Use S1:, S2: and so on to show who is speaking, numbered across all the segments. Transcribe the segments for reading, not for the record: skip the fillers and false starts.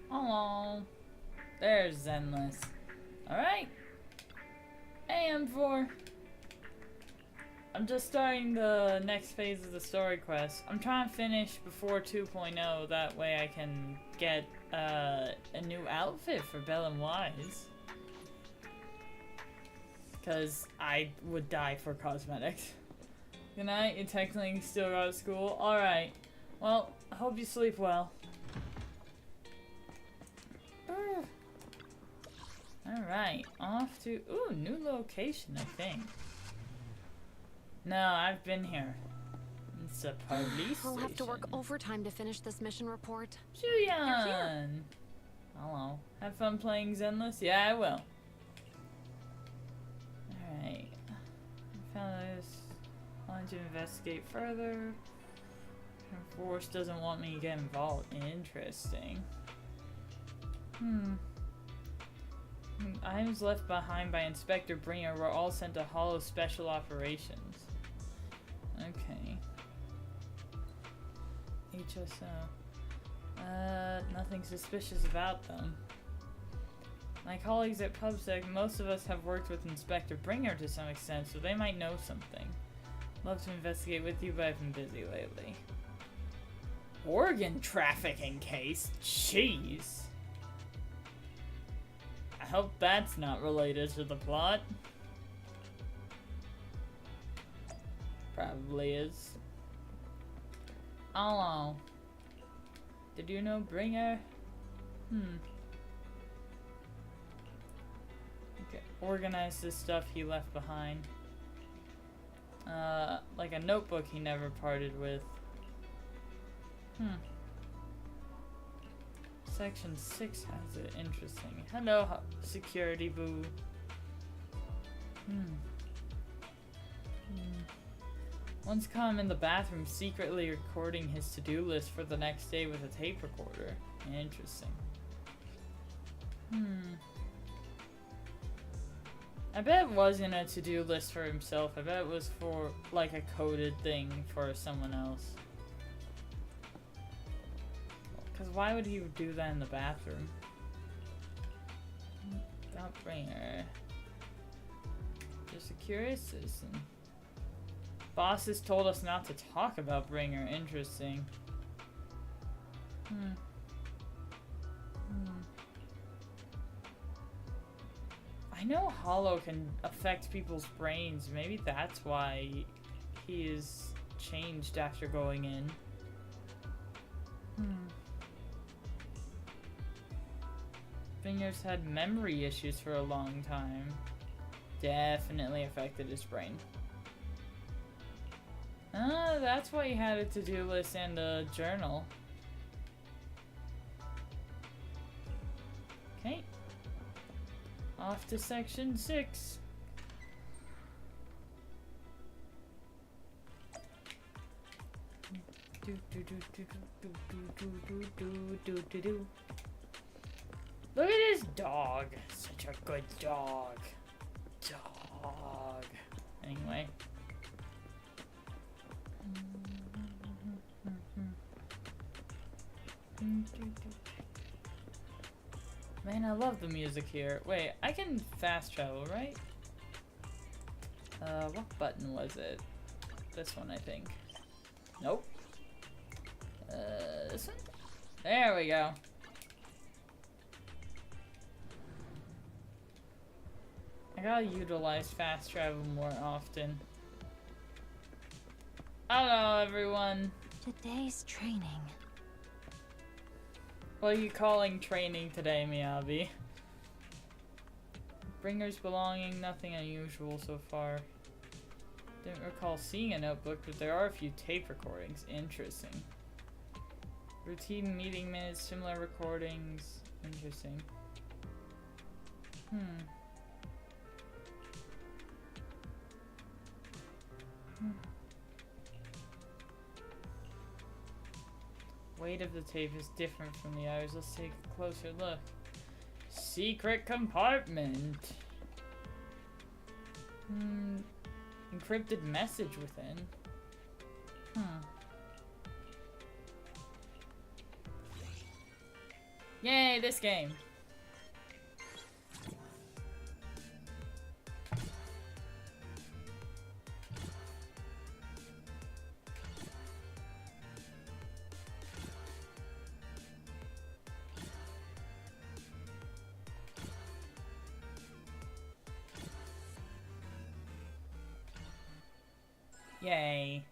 S1: Hello. There's Zenless. Alright. AM4. I'm just starting the next phase of the story quest. I'm trying to finish before 2.0, that way I can get a new outfit for Belle and Wise. Because I would die for cosmetics. Good night, you technically still go to school? Alright. Well, I hope you sleep well. Alright, off to... Ooh, new location, I think. No, I've been here. It's a police
S2: I'll have to work
S1: station.
S2: overtime to finish this mission report.
S1: Julian! Hello. Have fun playing Zenless? Yeah, I will. Alright. I found this. Want to investigate further. Force doesn't want me to get involved. Interesting. Items left behind by Inspector Bringer were all sent to Hollow Special Operations. Okay. HSO. Nothing suspicious about them. My colleagues at PubSec, most of us have worked with Inspector Bringer to some extent, so they might know something. Love to investigate with you, but I've been busy lately. Organ trafficking case? Jeez. I hope that's not related to the plot. Probably is. Hello. Did you know Bringer? Okay. Organize this stuff he left behind. Like a notebook he never parted with. Section 6 has it. Interesting. Hello, security boo. Once caught him in the bathroom secretly recording his to-do list for the next day with a tape recorder. Interesting. I bet it wasn't a to-do list for himself. I bet it was for, like, a coded thing for someone else. Because why would he do that in the bathroom? Don't bring her. Just a curious citizen. Bosses told us not to talk about Bringer. Interesting. I know Hollow can affect people's brains. Maybe that's why he is changed after going in. Bringer's had memory issues for a long time. Definitely affected his brain. That's why he had a to-do list and a journal. Okay. Off to section 6. Look at this dog. Such a good dog. Dog. Anyway. Man, I love the music here. Wait, I can fast travel, right? What button was it? This one, I think. Nope. This one? There we go. I gotta utilize fast travel more often. Hello, everyone.
S2: Today's training.
S1: What are you calling training today, Miyabi? Bringer's belonging, nothing unusual so far. Didn't recall seeing a notebook, but there are a few tape recordings. Interesting. Routine meeting minutes, similar recordings. Interesting. Weight of the tape is different from the others. Let's take a closer look. Secret compartment. Encrypted message within. Yay, this game. Yay.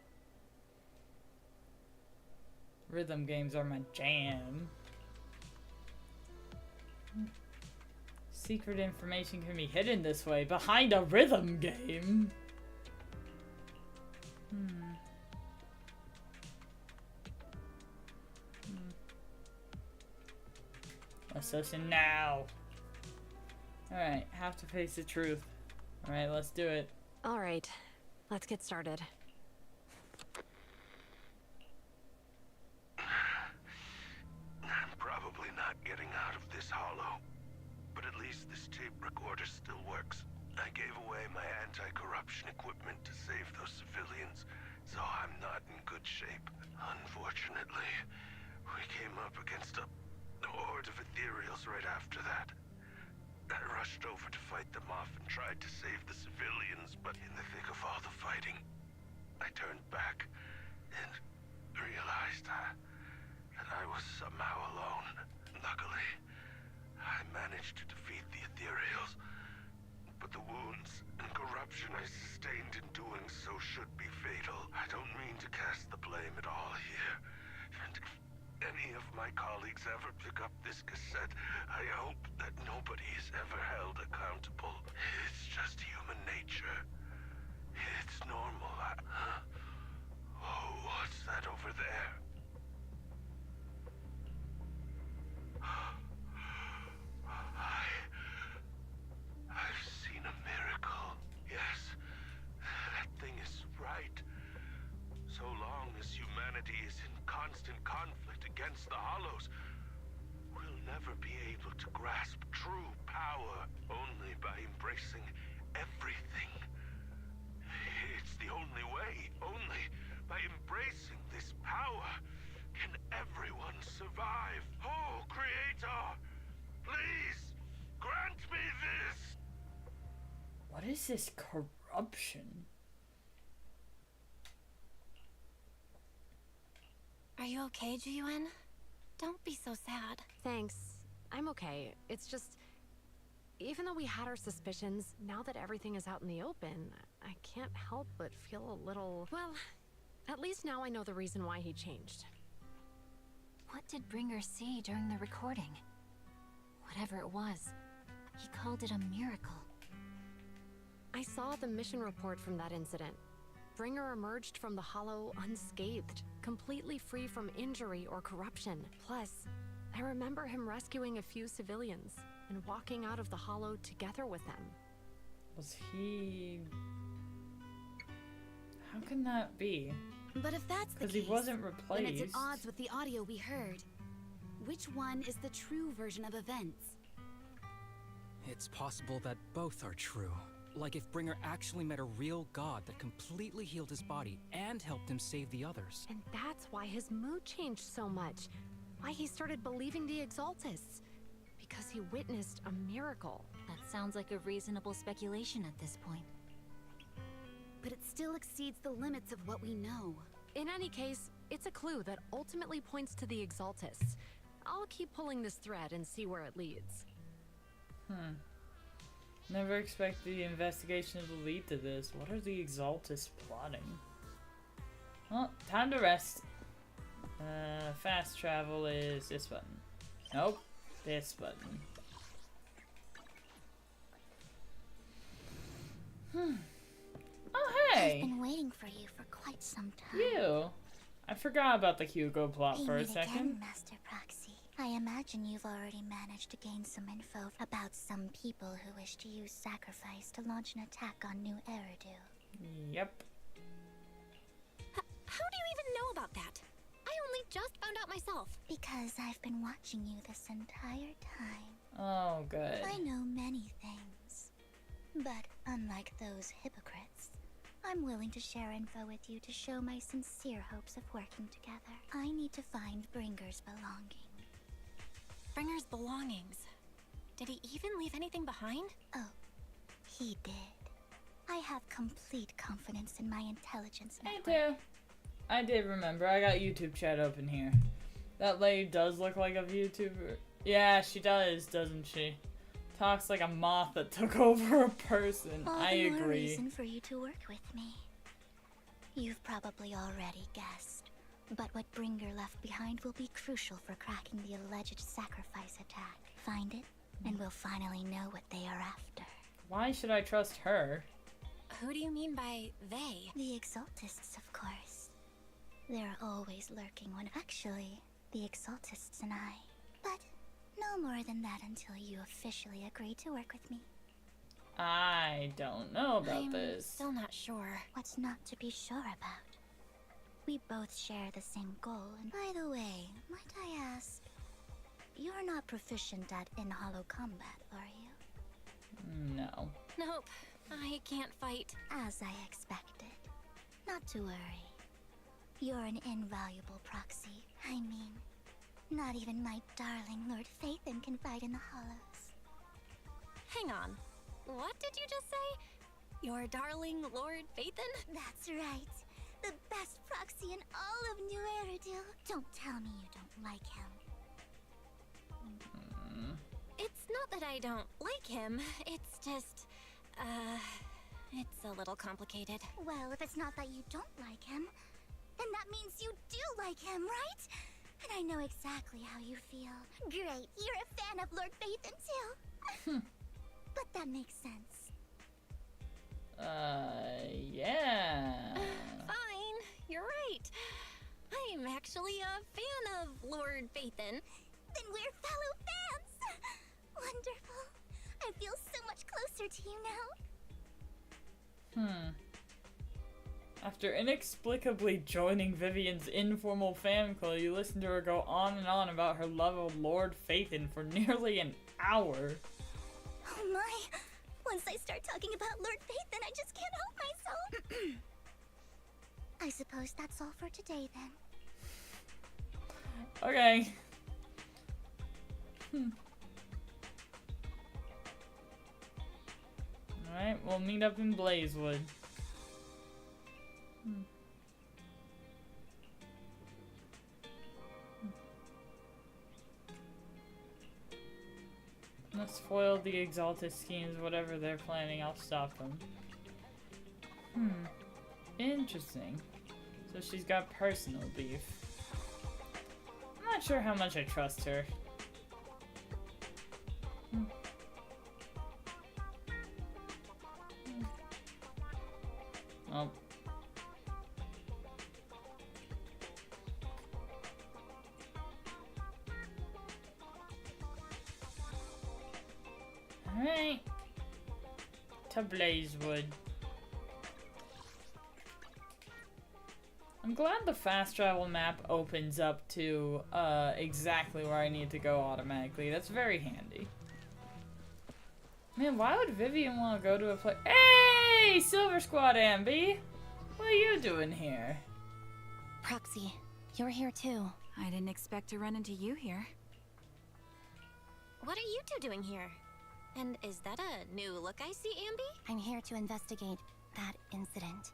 S1: Rhythm games are my jam. Secret information can be hidden this way, behind a rhythm game. Let's listen now. Alright, have to face the truth. Alright, let's do it.
S2: Alright, let's get started.
S3: I'm probably not getting out of this hollow, but at least this tape recorder still works. I gave away my anti-corruption equipment to save those civilians, so I'm not in good shape. Unfortunately, we came up against a horde of ethereals right after that. I rushed over to fight them off and tried to save the civilians, but in the thick of all the fighting, I turned back and realized that I was somehow alone. Luckily, I managed to defeat the ethereals, but the wounds and corruption I sustained in doing so should be fatal. I don't mean to cast the blame at all here, and if any of my colleagues ever pick up this cassette, I hope that nobody is ever held accountable. It's just human nature. It's normal. Oh, what's that over there? I've seen a miracle. Yes, that thing is right. So long as humanity is in constant conflict against the Hollows, we'll never be able to grasp true power. Only by embracing everything. It's the only way. Only by embracing this power can everyone survive. Oh, Creator, please grant me this.
S1: What is this corruption?
S4: Are you okay, Jiyuan? Don't be so sad.
S2: Thanks. I'm okay. It's just... even though we had our suspicions, now that everything is out in the open, I can't help but feel a little... well, at least now I know the reason why he changed.
S4: What did Bringer see during the recording? Whatever it was, he called it a miracle.
S2: I saw the mission report from that incident. Bringer emerged from the Hollow unscathed, completely free from injury or corruption. Plus, I remember him rescuing a few civilians and walking out of the Hollow together with them.
S1: Was he... how can that be?
S4: But if that's the
S1: Because
S4: case,
S1: he wasn't
S4: then
S1: replaced.
S4: it's at odds with the audio we heard. Which one is the true version of events?
S5: It's possible that both are true. Like if Bringer actually met a real god that completely healed his body and helped him save the others.
S2: And that's why his mood changed so much. Why he started believing the Exaltists. Because he witnessed a miracle.
S4: That sounds like a reasonable speculation at this point. But it still exceeds the limits of what we know.
S2: In any case, it's a clue that ultimately points to the Exaltists. I'll keep pulling this thread and see where it leads.
S1: Never expect the investigation to lead to this. What are the Exaltists plotting? Well, time to rest. Fast travel is this button. Nope, this button. Oh, hey!
S6: I've been waiting for you for quite some time.
S1: You! I forgot about the Hugo plot for a
S6: Meet
S1: second.
S6: again, Master Proxy. I imagine you've already managed to gain some info about some people who wish to use sacrifice to launch an attack on New Eridu.
S1: Yep.
S4: How do you even know about that? I only just found out myself.
S6: Because I've been watching you this entire time.
S1: Oh, good.
S6: I know many things. But unlike those hypocrites, I'm willing to share info with you to show my sincere hopes of working together. I need to find Bringer's belonging.
S4: Bringer
S2: Bringer's belongings? Did he even leave anything behind?
S6: Oh, he did. I have complete confidence in my intelligence
S1: Me
S6: network.
S1: too. I did remember. I got YouTube chat open here. That lady does look like a VTuber. Yeah, she does, doesn't she? Talks like a moth that took over a person.
S6: All
S1: I
S6: the more
S1: agree.
S6: reason for you to work with me. You've probably already guessed, but what Bringer left behind will be crucial for cracking the alleged sacrifice attack. Find it, and we'll finally know what they are after.
S1: Why should I trust her?
S2: Who do you mean by they?
S6: The Exaltists, of course. They're always lurking when actually, the Exaltists and I. But no more than that until you officially agree to work with me.
S1: I don't know about
S2: I'm
S1: this.
S2: still not sure.
S6: What's not to be sure about? We both share the same goal, and by the way, might I ask, you're not proficient at in-hollow combat, are you?
S1: No.
S2: Nope, I can't fight.
S6: As I expected. Not to worry. You're an invaluable proxy. I mean, not even my darling Lord Phaethon can fight in the hollows.
S2: Hang on. What did you just say? Your darling Lord Phaethon?
S6: That's right. The best proxy in all of New Eridu. Don't tell me you don't like him.
S2: It's not that I don't like him. It's just, it's a little complicated.
S6: Well, if it's not that you don't like him, then that means you do like him, right? And I know exactly how you feel. Great, you're a fan of Lord Phaethon too. But that makes sense.
S1: Yeah.
S2: Fine, you're right. I'm actually a fan of Lord Phaethon.
S6: Then we're fellow fans! Wonderful. I feel so much closer to you now.
S1: After inexplicably joining Vivian's informal fan club, you listen to her go on and on about her love of Lord Phaethon for nearly an hour.
S6: Oh my! Once I start talking about Lord Phaethon, I just can't help myself. I suppose that's all for today then.
S1: Okay. Alright, we'll meet up in Blazewood. Let's foil the Exalted schemes, whatever they're planning, I'll stop them. Interesting. So she's got personal beef. I'm not sure how much I trust her. Oh. Alright. To Blazewood. I'm glad the fast travel map opens up to exactly where I need to go automatically. That's very handy. Man, why would Vivian want to go to a place? Hey, Silver Squad Ambi! What are you doing here?
S2: Proxy, you're here too.
S7: I didn't expect to run into you here.
S2: What are you two doing here? And is that a new look I see, Ambi?
S6: I'm here to investigate that incident.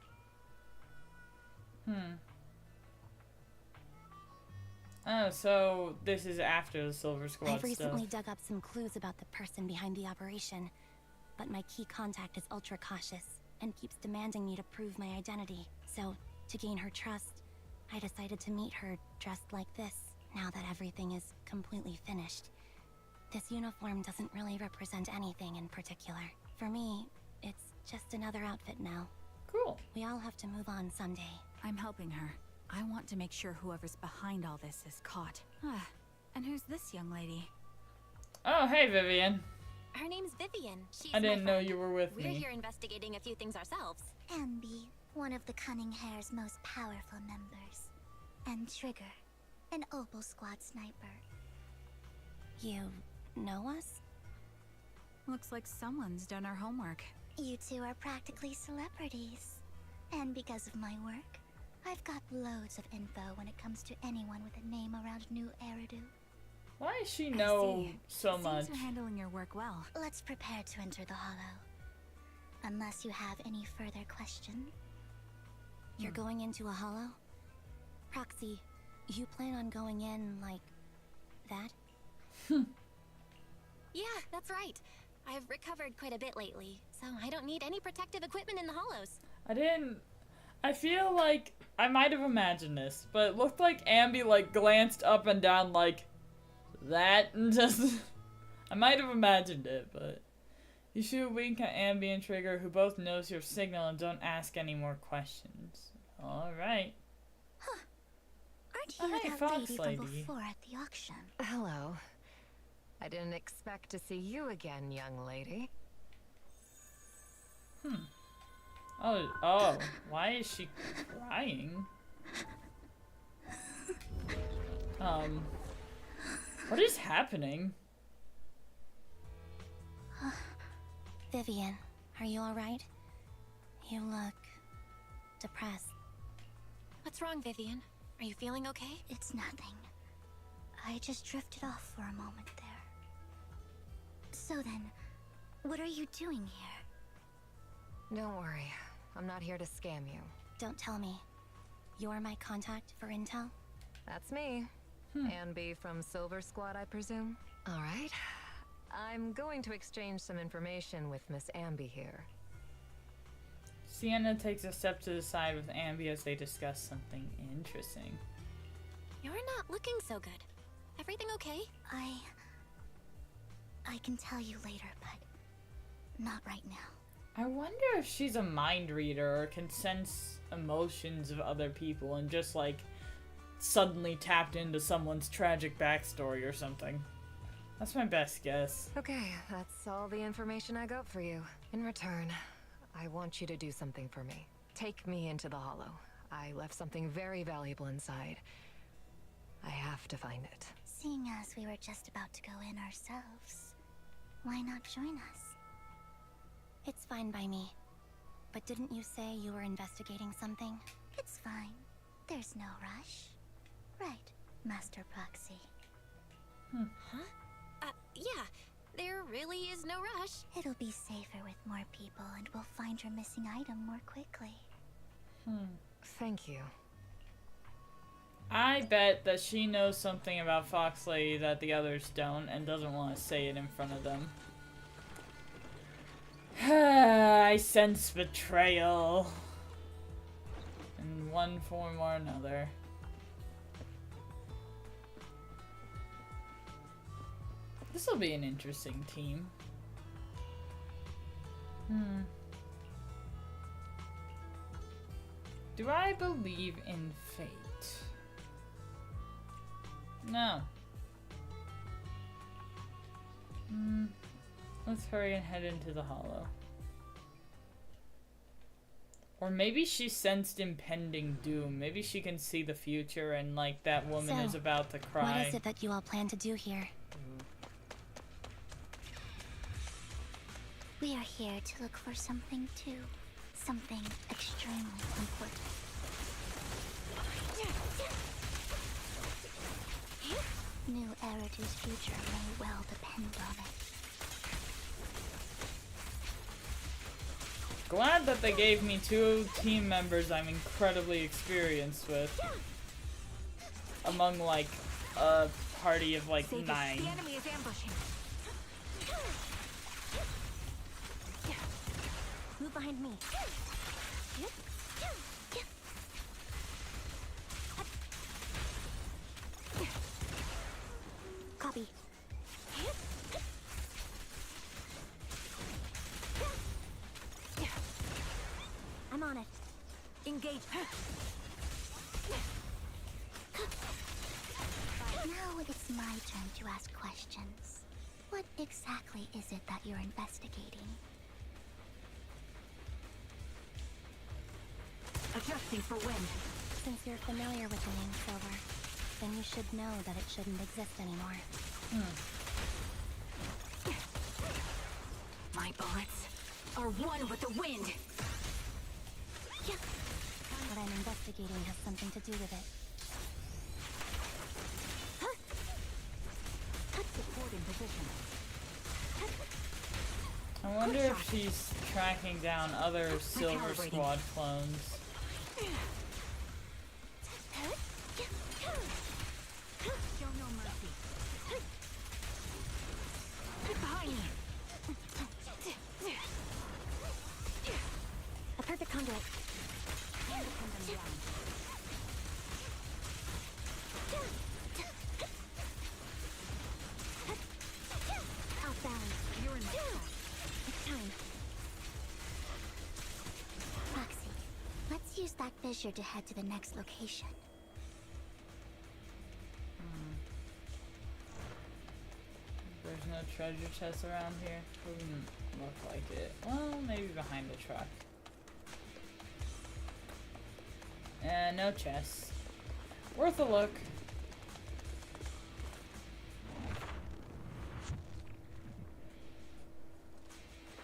S1: Oh, so this is after the Silver Squad
S6: I've recently
S1: stuff.
S6: dug up some clues about the person behind the operation, but my key contact is ultra cautious and keeps demanding me to prove my identity. So, to gain her trust, I decided to meet her dressed like this, now that everything is completely finished. This uniform doesn't really represent anything in particular. For me, it's just another outfit now.
S1: Cool.
S6: We all have to move on someday.
S7: I'm helping her. I want to make sure whoever's behind all this is caught. Ah, and who's this young lady?
S1: Oh, hey, Vivian.
S2: Her name's Vivian. She's
S1: I
S2: my
S1: didn't know
S2: friend.
S1: you were with
S2: We're
S1: me.
S2: here investigating a few things ourselves.
S6: Ambi, one of the Cunning Hair's most powerful members. And Trigger, an Opal Squad sniper. You know us?
S7: Looks like someone's done our homework.
S6: You two are practically celebrities. And because of my work, I've got loads of info when it comes to anyone with a name around New Eridu.
S1: Why does she
S7: I
S1: know
S7: see.
S1: so
S7: Seems
S1: much?
S7: you're handling your work well.
S6: Let's prepare to enter the Hollow. Unless you have any further questions. You're going into a Hollow? Proxy, you plan on going in like that?
S2: Yeah, that's right. I've recovered quite a bit lately, so I don't need any protective equipment in the hollows.
S1: I feel like I might have imagined this, but it looked like Ambi like glanced up and down like that and just I might have imagined it, but you shoot a wink at Ambi and Trigger, who both knows your signal and don't ask any more questions. Alright.
S6: Aren't
S1: Oh,
S6: you
S1: hey,
S6: that
S1: Fox
S6: lady
S1: Lady.
S6: from before at the auction?
S8: Hello. I didn't expect to see you again, young lady.
S1: Oh, why is she crying? What is happening?
S6: Vivian, are you alright? You look depressed.
S2: What's wrong, Vivian? Are you feeling okay?
S6: It's nothing. I just drifted off for a moment there. So then, what are you doing here?
S8: Don't worry. I'm not here to scam you.
S6: Don't tell me. You're my contact for intel?
S8: That's me. Ambi from Silver Squad, I presume? Alright. I'm going to exchange some information with Miss Ambi here.
S1: Sienna takes a step to the side with Ambi as they discuss something interesting.
S2: You're not looking so good. Everything okay?
S6: I can tell you later, but not right now.
S1: I wonder if she's a mind reader or can sense emotions of other people and just like suddenly tapped into someone's tragic backstory or something. That's my best guess.
S8: Okay, that's all the information I got for you. In return, I want you to do something for me. Take me into the Hollow. I left something very valuable inside. I have to find it.
S6: Seeing as we were just about to go in ourselves, why not join us? It's fine by me. But didn't you say you were investigating something? It's fine. There's no rush. Right, Master Proxy.
S2: Yeah. There really is no rush.
S6: It'll be safer with more people and we'll find your missing item more quickly.
S8: Thank you.
S1: I bet that she knows something about Fox Lady that the others don't and doesn't want to say it in front of them. I sense betrayal. In one form or another. This will be an interesting team. Do I believe in fate? No. Let's hurry and head into the Hollow. Or maybe she sensed impending doom. Maybe she can see the future and like that woman is about to cry.
S6: What is it that you all plan to do here? We are here to look for something too. Something extremely important. New Eridu's future may well depend on it.
S1: Glad that they gave me 2 team members I'm incredibly experienced with. Among like a party of like 9.
S7: The enemy is ambushing.
S6: Move behind me. Copy. I'm on it.
S7: Engage.
S6: Now it's my turn to ask questions. What exactly is it that you're investigating?
S7: Adjusting for wind.
S6: Since you're familiar with the name Silver, then you should know that it shouldn't exist anymore.
S7: My bullets are one with the wind.
S6: What I'm investigating has something to do with it.
S7: competition.
S1: I wonder if she's tracking down other Silver Squad clones.
S7: Show no mercy. Get behind me.
S6: A perfect conduit.
S7: And pin them down.
S6: Off balance.
S7: You're in my track.
S6: It's time. Foxy, let's use that fissure to head to the next location.
S1: There's no treasure chest around here. Wouldn't look like it. Well, maybe behind the truck. And no chests. Worth a look.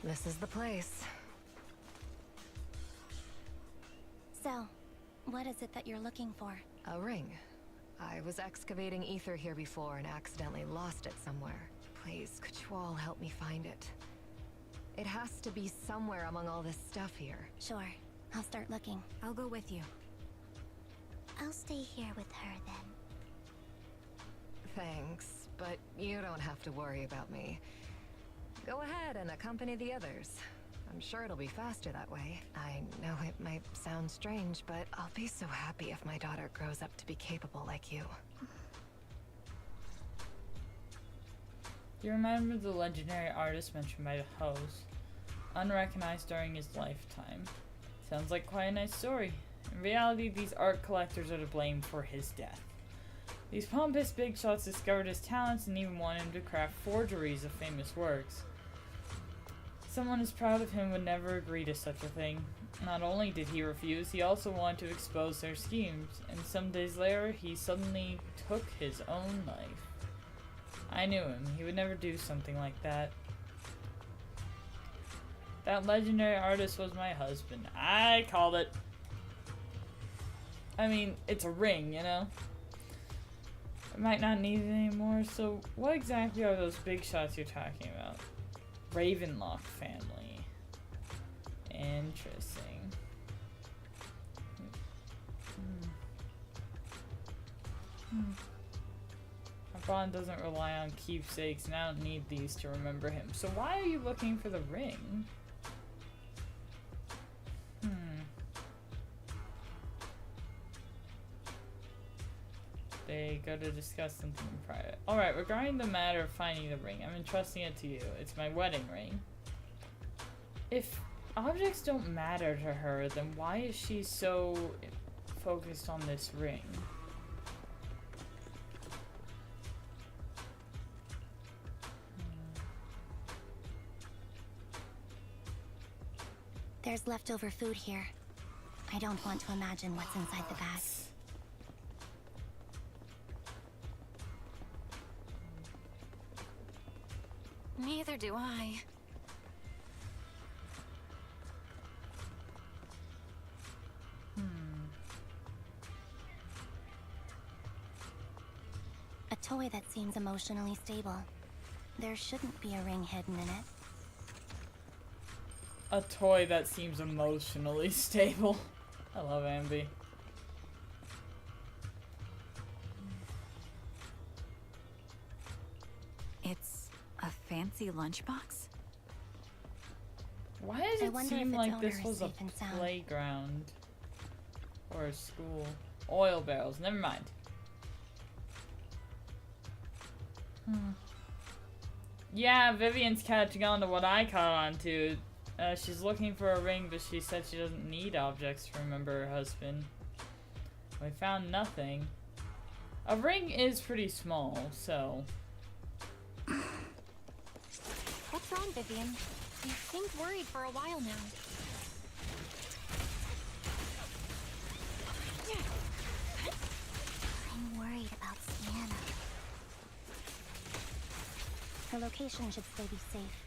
S8: This is the place.
S6: So, what is it that you're looking for?
S8: A ring. I was excavating ether here before and accidentally lost it somewhere. Please, could you all help me find it? It has to be somewhere among all this stuff here.
S6: Sure, I'll start looking.
S7: I'll go with you.
S6: I'll stay here with her then.
S8: Thanks, but you don't have to worry about me. Go ahead and accompany the others. I'm sure it'll be faster that way. I know it might sound strange, but I'll be so happy if my daughter grows up to be capable like you.
S1: You remember the legendary artist mentioned by the host, unrecognized during his lifetime. Sounds like quite a nice story. In reality, these art collectors are to blame for his death. These pompous big shots discovered his talents and even wanted him to craft forgeries of famous works. Someone as proud of him would never agree to such a thing. Not only did he refuse, he also wanted to expose their schemes, and some days later, he suddenly took his own life. I knew him. He would never do something like that. That legendary artist was my husband. I called it. I mean, it's a ring, you know? I might not need it anymore, so what exactly are those big shots you're talking about? Ravenlock family. Interesting. My bond doesn't rely on keepsakes, and I don't need these to remember him. So why are you looking for the ring? They go to discuss something in private. Alright, regarding the matter of finding the ring, I'm entrusting it to you. It's my wedding ring. If objects don't matter to her, then why is she so focused on this ring?
S6: There's leftover food here. I don't want to imagine what's inside the bag.
S4: Neither do I.
S6: A toy that seems emotionally stable. There shouldn't be a ring hidden in it.
S1: A toy that seems emotionally stable. I love Ambi.
S7: It's a fancy lunchbox?
S1: Why does
S6: I
S1: it
S6: wonder
S1: seem
S6: if its
S1: like
S6: owner
S1: this
S6: is
S1: was a
S6: safe and sound.
S1: playground? Or a school? Oil barrels, never mind. Yeah, Vivian's catching on to what I caught on to. She's looking for a ring, but she said she doesn't need objects to remember her husband. We found nothing. A ring is pretty small, so...
S6: What's wrong, Vivian? You seemed worried for a while now. I'm worried about Sienna. Her location should still be safe.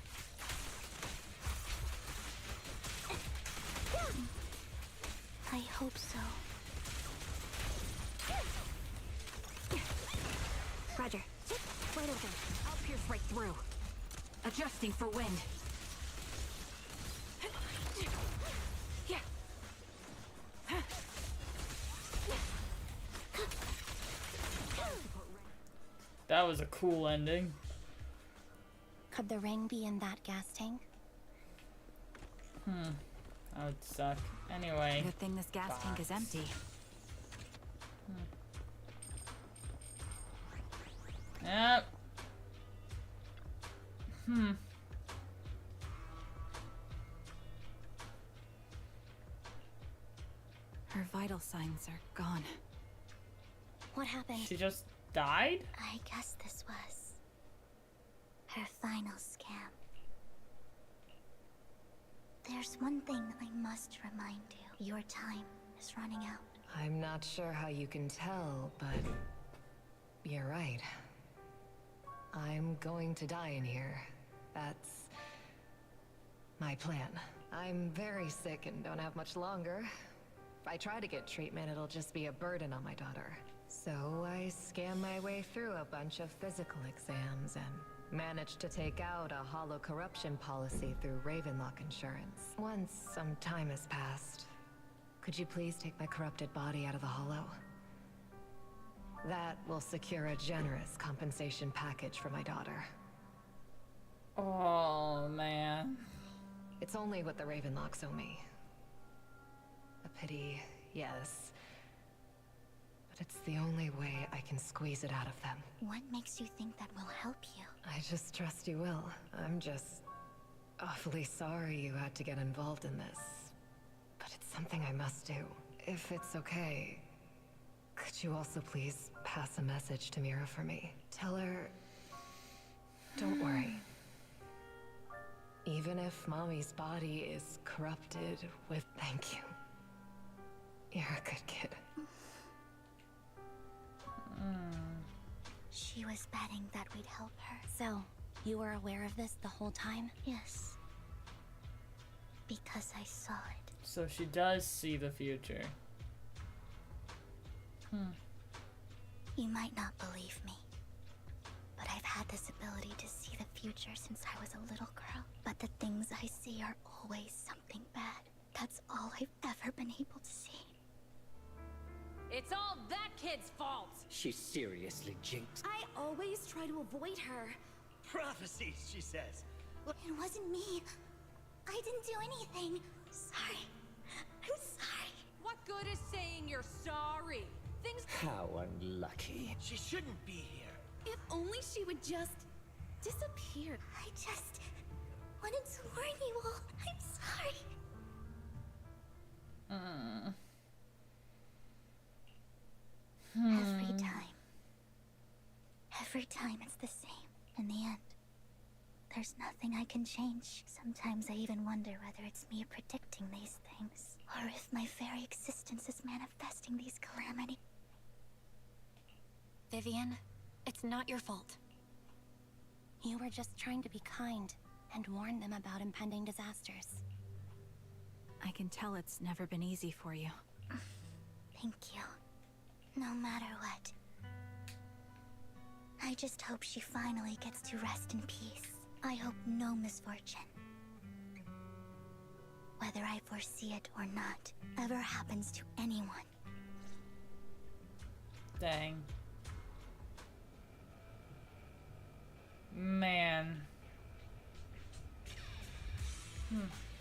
S6: I hope so. Roger. Right over.
S7: Up pierce right through. Adjusting for wind. Yeah.
S1: That was a cool ending.
S6: Could the ring be in that gas tank?
S1: That would suck. Anyway.
S7: Good thing this gas tank is empty.
S1: Yep.
S7: Her vital signs are gone.
S6: What happened?
S1: She just died?
S6: I guess this was her final scam. There's one thing I must remind you. Your time is running out. I'm not sure how you can tell, but you're right. I'm going to die in here. That's my plan. I'm very sick and don't have much longer. If I try to get treatment, it'll just be a burden on my daughter. So I scam my way through a bunch of physical exams and managed to take out a hollow corruption policy through Ravenlock Insurance. Once some time has passed, could you please take my corrupted body out of the hollow? That will secure a generous compensation package for my daughter.
S1: Oh, man.
S8: It's only what the Ravenlocks owe me. A pity, yes. But it's the only way I can squeeze it out of them.
S6: What makes you think that will help you?
S8: I just trust you will. I'm just awfully sorry you had to get involved in this. But it's something I must do. If it's okay, could you also please pass a message to Mira for me? Tell her, don't worry. Even if Mommy's body is corrupted with thank you. You're a good kid.
S6: She was betting that we'd help her. So, you were aware of this the whole time? Yes. Because I saw it.
S1: So she does see the future.
S6: You might not believe me, but I've had this ability to see the future since I was a little girl. But the things I see are always something bad. That's all I've ever been able to see.
S7: It's all that kid's fault!
S9: She's seriously jinxed.
S6: I always try to avoid her.
S9: Prophecies, she says.
S6: It wasn't me. I didn't do anything. Sorry. I'm sorry.
S7: What good is saying you're sorry? Things.
S9: How unlucky.
S10: She shouldn't be here.
S6: If only she would just disappear. I just wanted to warn you all. I'm sorry. Every time it's the same. In the end, there's nothing I can change. Sometimes I even wonder whether it's me predicting these things, or if my very existence is manifesting these calamities.
S2: Vivian, it's not your fault.
S6: You were just trying to be kind and warn them about impending disasters.
S7: I can tell it's never been easy for you.
S6: Thank you. No matter what. I just hope she finally gets to rest in peace. I hope no misfortune, whether I foresee it or not, ever happens to anyone.
S1: Dang. Man.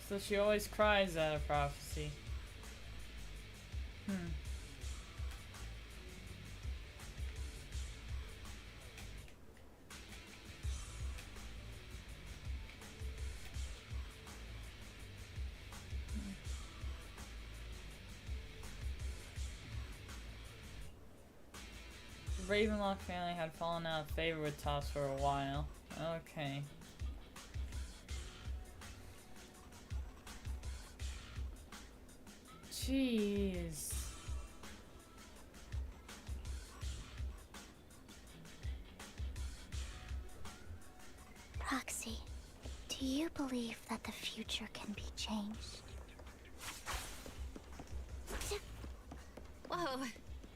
S1: So she always cries at a prophecy. The Ravenlock family had fallen out of favor with Toss for a while. Okay. Jeez.
S6: Proxy, do you believe that the future can be changed?
S2: Whoa,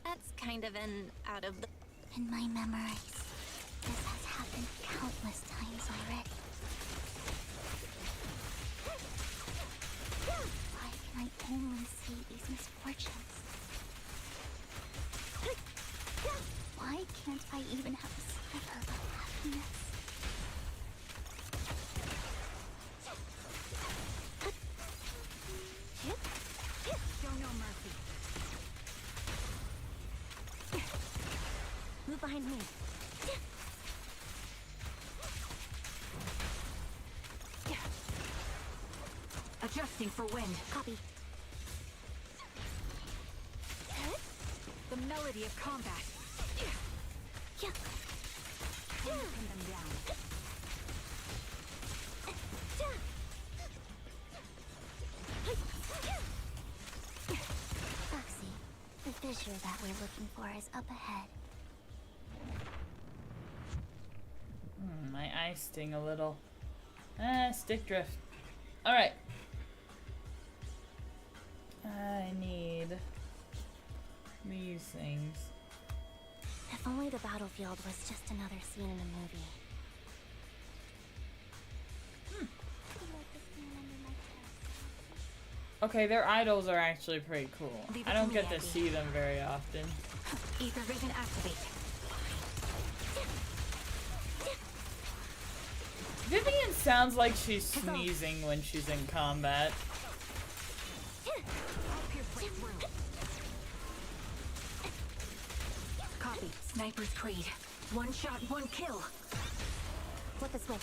S2: that's kind of an out of the...
S6: In my memories, this has happened. happened countless times already. Why can I only see these misfortunes? Why can't I even have a sliver of happiness?
S7: Show no mercy.
S6: Move behind me.
S7: Adjusting for wind.
S6: Copy.
S7: The melody of combat.
S6: Yeah.
S7: Pin them down.
S6: Foxy, the fissure that we're looking for is up ahead.
S1: My eyes sting a little. Stick drift. Alright. I need these things.
S6: If only the battlefield was just another scene in a movie.
S1: Okay, their idols are actually pretty cool.
S7: Leave it
S1: I
S7: to
S1: don't
S7: me,
S1: get to
S7: Abby.
S1: see them very often.
S7: Ether vision activate.
S1: Vivian sounds like she's sneezing when she's in combat.
S7: Copy. Sniper's Creed. One shot, one kill.
S6: Flip the switch.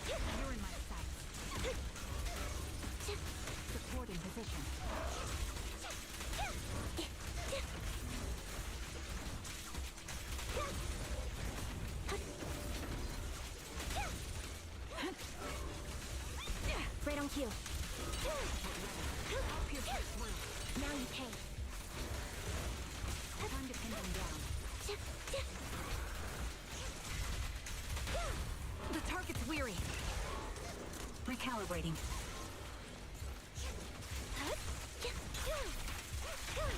S7: You're in my sight. Supporting position.
S6: Right on cue. Now you pay.
S7: Time to pin them down. The target's weary. Recalibrating.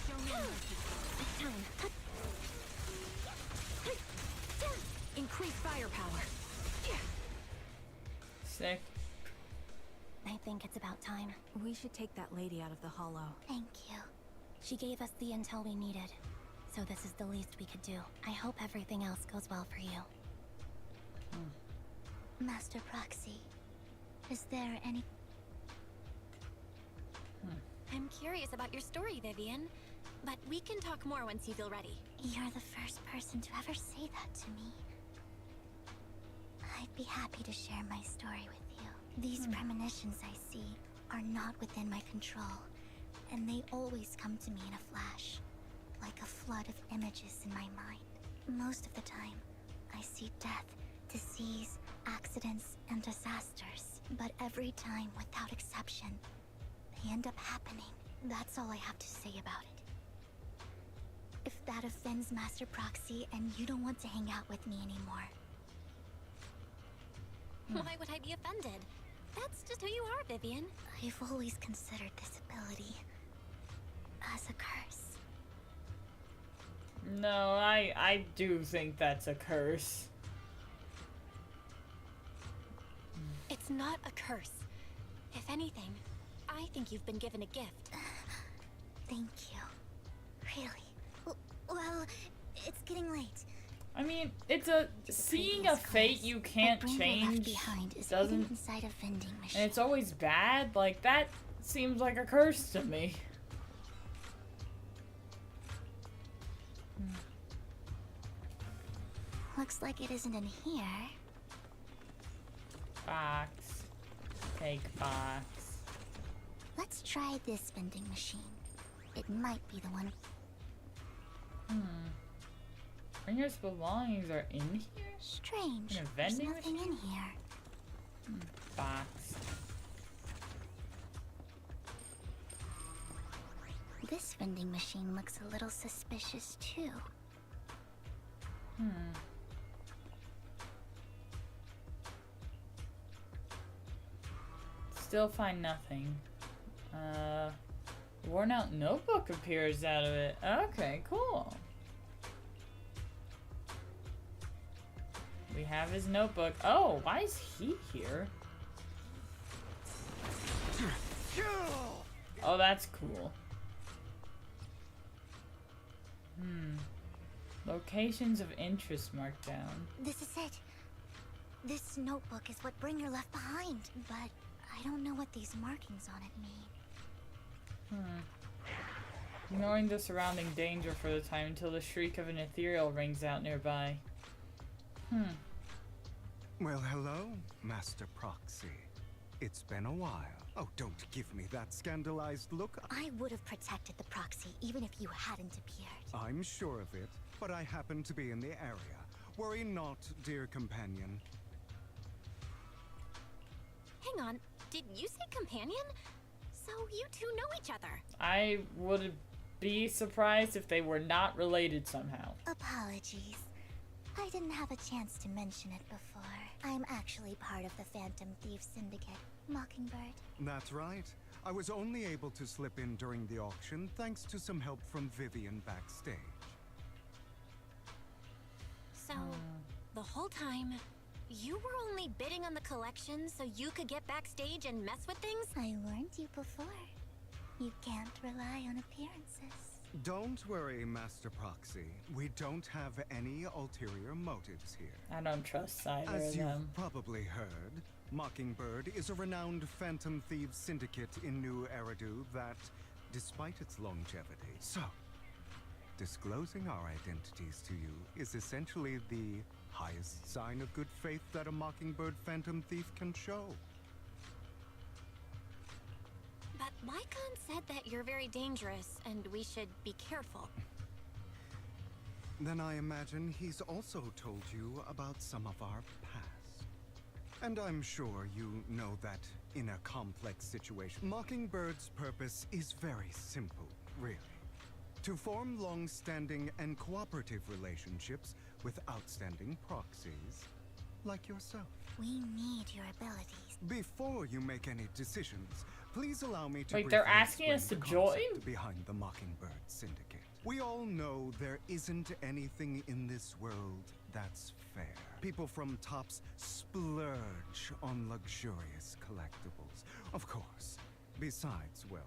S7: Show no mercy.
S6: It's time.
S7: Increase firepower.
S1: Sick.
S6: I think it's about time.
S7: We should take that lady out of the hollow.
S6: Thank you. She gave us the intel we needed. So this is the least we could do. I hope everything else goes well for you. Master Proxy, is there any...
S2: I'm curious about your story, Vivian. But we can talk more once you feel ready.
S6: You're the first person to ever say that to me. I'd be happy to share my story with you. These premonitions I see are not within my control, and they always come to me in a flash, like a flood of images in my mind. Most of the time, I see death, disease, accidents, and disasters. But every time, without exception, they end up happening. That's all I have to say about it. If that offends Master Proxy and you don't want to hang out with me anymore.
S2: Why would I be offended? That's just who you are, Vivian.
S6: I've always considered this ability as a curse.
S1: No, I do think that's a curse.
S2: It's not a curse. If anything, I think you've been given a gift.
S6: Thank you. Really? Well, it's getting late.
S1: I mean, it's a seeing a fate you can't change
S6: Behind is
S1: doesn't,
S6: hidden inside a vending machine.
S1: and it's always bad. Like that seems like a curse to me.
S6: Looks like it isn't in here.
S1: Box, take box.
S6: Let's try this vending machine. It might be the one.
S1: Bringer's belongings are in here?
S6: Strange.
S1: In a
S6: There's
S1: vending
S6: nothing
S1: machine?
S6: in here.
S1: Box.
S6: This vending machine looks a little suspicious too.
S1: Still find nothing. Worn out notebook appears out of it. Okay, cool. We have his notebook. Oh, why is he here? Oh, that's cool. Locations of interest marked down.
S6: This is it. This notebook is what Bringer left behind, but I don't know what these markings on it mean.
S1: Ignoring the surrounding danger for the time until the shriek of an ethereal rings out nearby.
S10: Well, hello, Master Proxy. It's been a while. Oh, don't give me that scandalized look.
S6: I would have protected the proxy even if you hadn't appeared.
S10: I'm sure of it, but I happen to be in the area. Worry not, dear companion.
S2: Hang on, did you say companion? So you two know each other.
S1: I would be surprised if they were not related somehow.
S6: Apologies. I didn't have a chance to mention it before. I'm actually part of the Phantom Thief Syndicate, Mockingbird.
S10: That's right. I was only able to slip in during the auction thanks to some help from Vivian backstage.
S2: So, the whole time, you were only bidding on the collection so you could get backstage and mess with things?
S6: I warned you before. You can't rely on appearances.
S10: Don't worry, Master Proxy. We don't have any ulterior motives here.
S1: I don't trust either
S10: As
S1: of
S10: you've
S1: them.
S10: probably heard, Mockingbird is a renowned Phantom Thieves syndicate in New Eridu that, despite its longevity, disclosing our identities to you is essentially the highest sign of good faith that a Mockingbird Phantom Thief can show.
S2: But Lycon said that you're very dangerous and we should be careful.
S10: Then I imagine he's also told you about some of our past. And I'm sure you know that in a complex situation, Mockingbird's purpose is very simple, really. To form long-standing and cooperative relationships with outstanding proxies like yourself.
S6: We need your abilities.
S10: Before you make any decisions, please allow me to
S1: Wait, they're
S10: briefly
S1: asking us to
S10: explain the
S1: join?
S10: concept behind the Mockingbird Syndicate. We all know there isn't anything in this world that's fair. People from tops splurge on luxurious collectibles. Of course, besides wealth,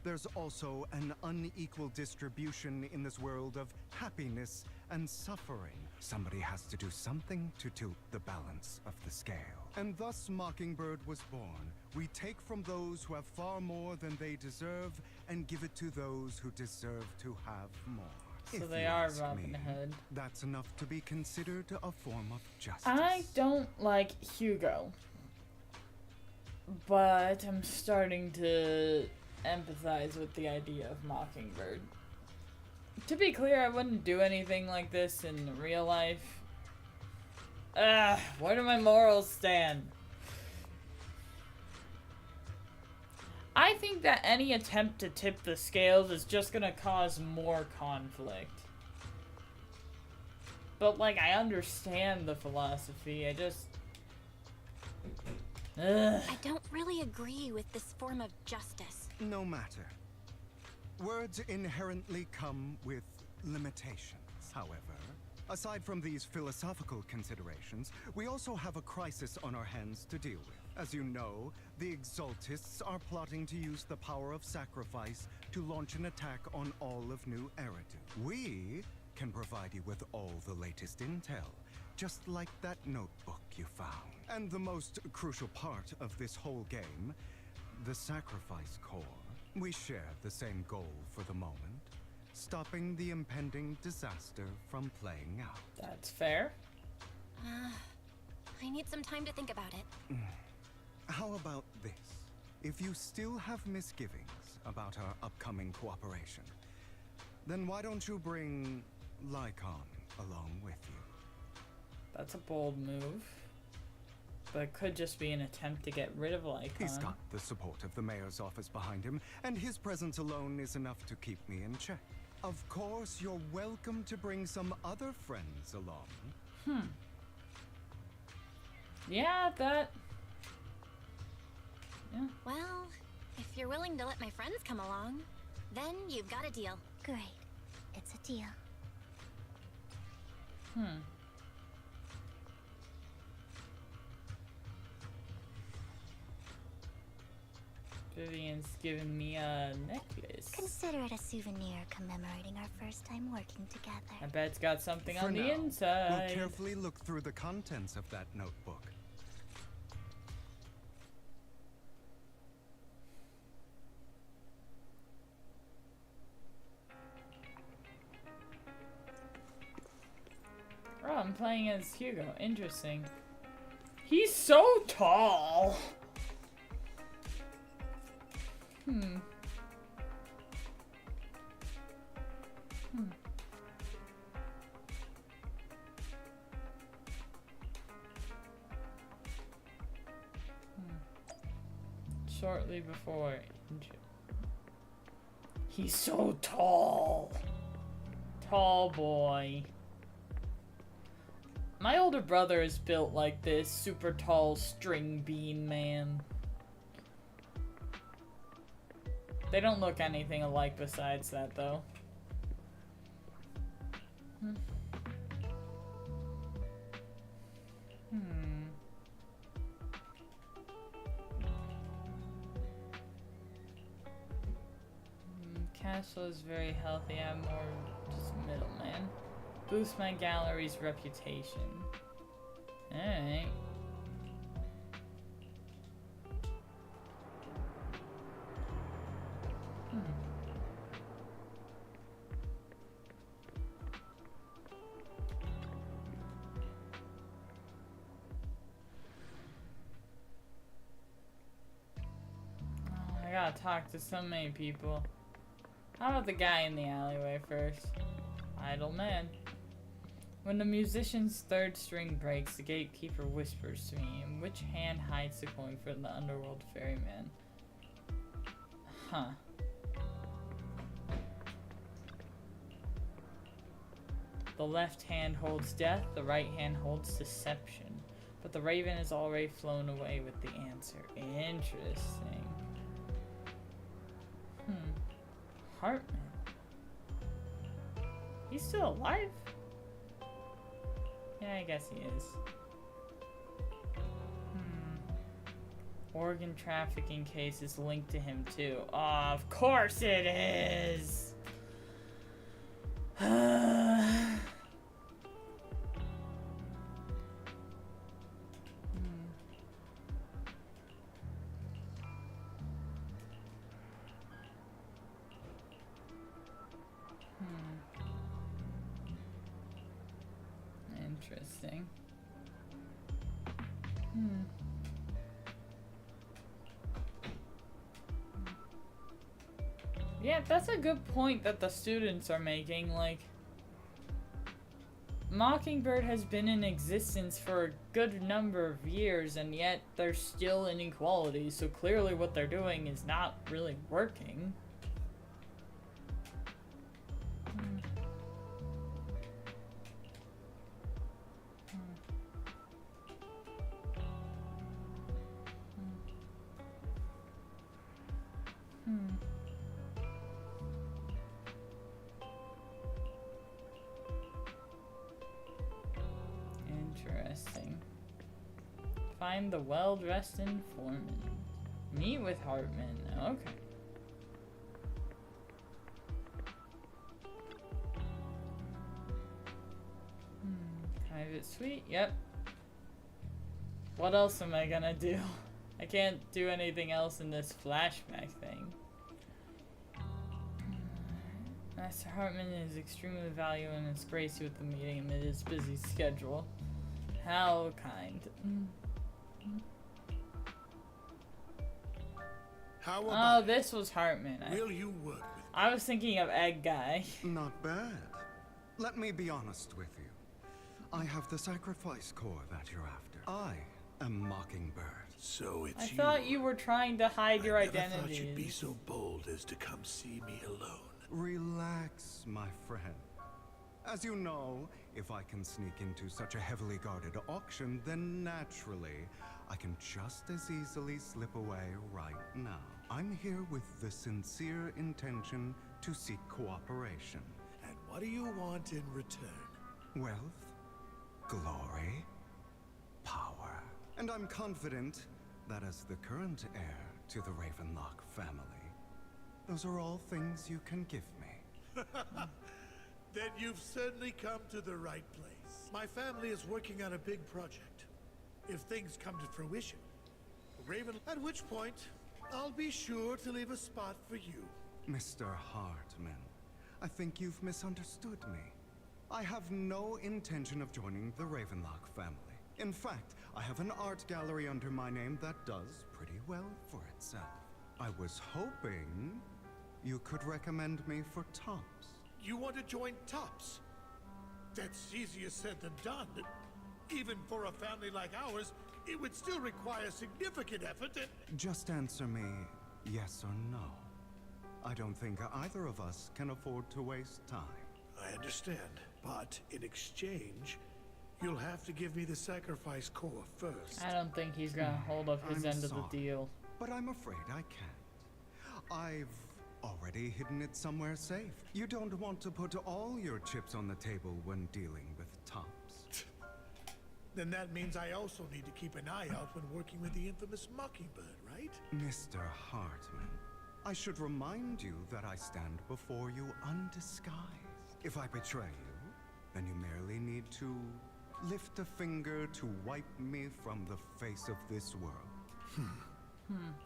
S10: there's also an unequal distribution in this world of happiness and suffering. Somebody has to do something to tilt the balance of the scale. And thus Mockingbird was born. We take from those who have far more than they deserve and give it to those who deserve to have more.
S1: So
S10: If
S1: they
S10: you
S1: are
S10: ask
S1: Robin
S10: me,
S1: Hood.
S10: That's enough to be considered a form of justice.
S1: I don't like Hugo, but I'm starting to empathize with the idea of Mockingbird. To be clear, I wouldn't do anything like this in real life. Where do my morals stand? I think that any attempt to tip the scales is just gonna cause more conflict. But, like, I understand the philosophy, I just...
S2: I don't really agree with this form of justice.
S10: No matter. Words inherently come with limitations, however. Aside from these philosophical considerations, we also have a crisis on our hands to deal with. As you know, the Exaltists are plotting to use the power of sacrifice to launch an attack on all of New Eridu. We can provide you with all the latest intel, just like that notebook you found. And the most crucial part of this whole game, the Sacrifice Core. We share the same goal for the moment, stopping the impending disaster from playing out.
S1: That's fair.
S2: I need some time to think about it.
S10: How about this? If you still have misgivings about our upcoming cooperation, then why don't you bring Lycon along with you?
S1: That's a bold move. But it could just be an attempt to get rid of Lycon.
S10: He's got the support of the mayor's office behind him, and his presence alone is enough to keep me in check. Of course, you're welcome to bring some other friends along.
S1: Yeah, that... Yeah.
S2: Well, if you're willing to let my friends come along, then you've got a deal.
S6: Great. It's a deal.
S1: Vivian's given me a necklace.
S6: Consider it a souvenir commemorating our first time working
S1: I
S6: together.
S1: bet it's got something
S10: For
S1: on the
S10: now,
S1: inside.
S10: we'll carefully look through the contents of that notebook.
S1: Oh, I'm playing as Hugo. Interesting. He's so tall. Hmm. Shortly before injury. He's so tall. Tall boy. My older brother is built like this, super tall string bean man. They don't look anything alike besides that, though. Castle is very healthy. I'm more just middleman. Boost my gallery's reputation. Alright. Oh, I gotta talk to so many people. How about the guy in the alleyway first? Idle man. When the musician's third string breaks, the gatekeeper whispers to me, in which hand hides the coin for the underworld ferryman? Huh. The left hand holds death, the right hand holds deception. But the raven has already flown away with the answer. Interesting. Hartman. He's still alive? Yeah, I guess he is. Organ trafficking case is linked to him too. Oh, of course it is! Interesting. Yeah, that's a good point that the students are making. Like, Mockingbird has been in existence for a good number of years, and yet there's still inequality, so clearly what they're doing is not really working. Interesting. Find the well-dressed informant. Meet with Hartman. Okay. Private suite. Yep. What else am I gonna do? I can't do anything else in this flashback thing. Master Hartman is extremely valuable and has graced you with the meeting amid his busy schedule. How kind.
S3: How about
S1: Oh, this was Hartman.
S3: will you work with
S1: I was thinking of Egg Guy.
S10: Not bad. Let me be honest with you. I have the sacrifice core that you're after. I am Mockingbird.
S3: So it's
S1: I thought you were trying to hide your
S3: I never thought
S1: identity.
S3: you'd be so bold as to come see me alone.
S10: Relax, my friend. As you know, if I can sneak into such a heavily guarded auction, then naturally, I can just as easily slip away right now. I'm here with the sincere intention to seek cooperation.
S3: And what do you want in return?
S10: Wealth, glory, power. And I'm confident that as the current heir to the Ravenlock family. Those are all things you can give me.
S11: Then you've certainly come to the right place. My family is working on a big project. If things come to fruition, Raven, at which point, I'll be sure to leave a spot for you.
S10: Mr. Hartman, I think you've misunderstood me. I have no intention of joining the Ravenlock family. In fact, I have an art gallery under my name that does pretty well for itself. I was hoping you could recommend me for Tops.
S11: You want to join Tops? That's easier said than done. Even for a family like ours, it would still require significant effort and...
S10: Just answer me yes or no. I don't think either of us can afford to waste time.
S11: I understand, but in exchange, you'll have to give me the sacrifice core first.
S1: I don't think he's gonna hold up his end of the deal.
S10: But I'm afraid I can't. I've already hidden it somewhere safe. You don't want to put all your chips on the table when dealing with Tops.
S11: Then that means I also need to keep an eye out when working with the infamous Mockingbird, right?
S10: Mr. Hartman, I should remind you that I stand before you undisguised. If I betray you, then you merely need to lift a finger to wipe me from the face of this world.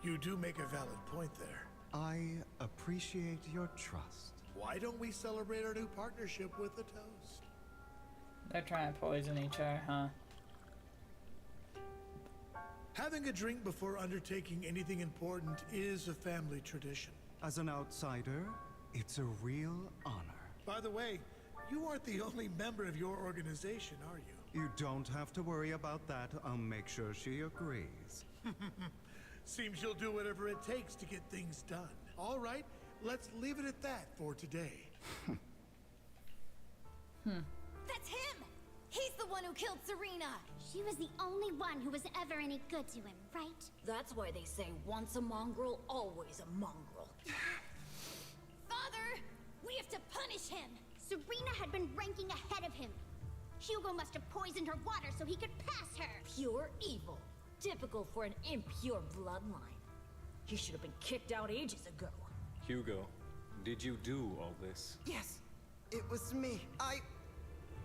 S11: You do make a valid point there.
S10: I appreciate your trust.
S11: Why don't we celebrate our new partnership with a toast?
S1: They're trying to poison each other, huh?
S11: Having a drink before undertaking anything important is a family tradition.
S10: As an outsider, it's a real honor.
S11: By the way, you aren't the only member of your organization, are you?
S10: You don't have to worry about that. I'll make sure she agrees.
S11: Seems you'll do whatever it takes to get things done. All right, let's leave it at that for today.
S6: That's him! He's the one who killed Serena!
S12: She was the only one who was ever any good to him, right?
S13: That's why they say once a mongrel, always a mongrel.
S6: Father! We have to punish him!
S12: Serena had been ranking ahead of him. Hugo must have poisoned her water so he could pass her.
S13: Pure evil. Typical for an impure bloodline. He should have been kicked out ages ago.
S14: Hugo, did you do all this?
S15: Yes, it was me.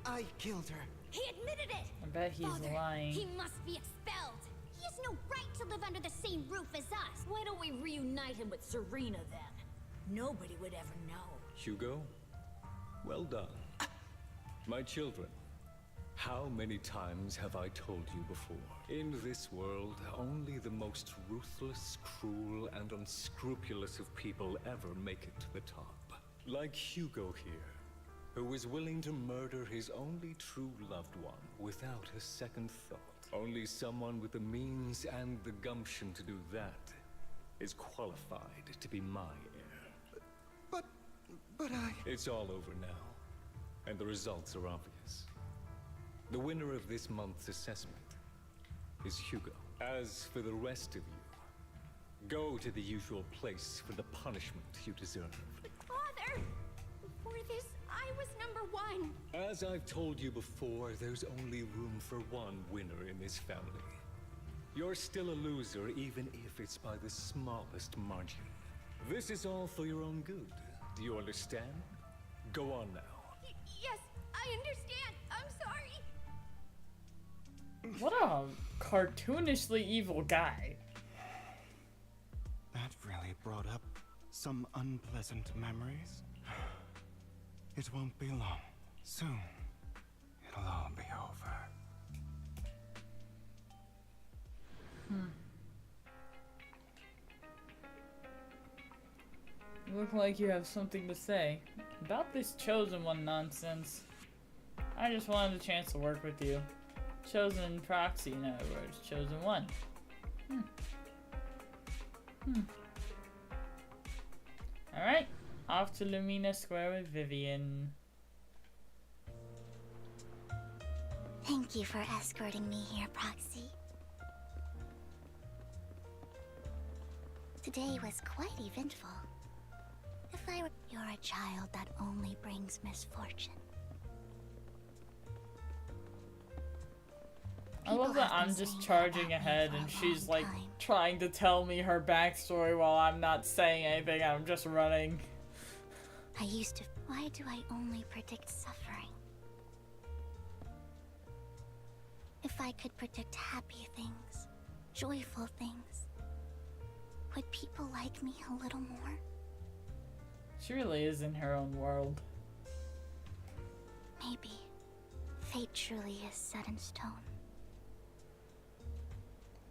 S15: I killed her.
S6: He admitted it!
S1: I bet he's
S6: Father,
S1: lying.
S6: He must be expelled.
S12: He has no right to live under the same roof as us.
S13: Why don't we reunite him with Serena then? Nobody would ever know.
S14: Hugo, well done. My children, how many times have I told you before? In this world, only the most ruthless, cruel, and unscrupulous of people ever make it to the top. Like Hugo here, who was willing to murder his only true loved one without a second thought. Only someone with the means and the gumption to do that is qualified to be my heir.
S15: But I...
S14: It's all over now, and the results are obvious. The winner of this month's assessment is Hugo. As for the rest of you, go to the usual place for the punishment you deserve.
S12: Father! Before this, I was number one.
S14: As I've told you before, there's only room for one winner in this family. You're still a loser, even if it's by the smallest margin. This is all for your own good. Do you understand? Go on now.
S12: Yes, I understand. I'm sorry.
S1: What a cartoonishly evil guy.
S10: That really brought up some unpleasant memories. It won't be long. Soon, it'll all be over.
S1: You look like you have something to say. About this Chosen One nonsense. I just wanted a chance to work with you. Chosen proxy, in other words. Chosen One. Alright. Off to Lumina Square with Vivian.
S12: Thank you for escorting me here, Proxy. Today was quite eventful. If I were... You're a child that only brings misfortune.
S1: I love that I'm just charging ahead and she's like trying to tell me her backstory while I'm not saying anything. I'm just running.
S6: I used to. Why do I only predict suffering? If I could predict happy things, joyful things, would people like me a little more?
S1: She really is in her own world.
S6: Maybe fate truly is set in stone.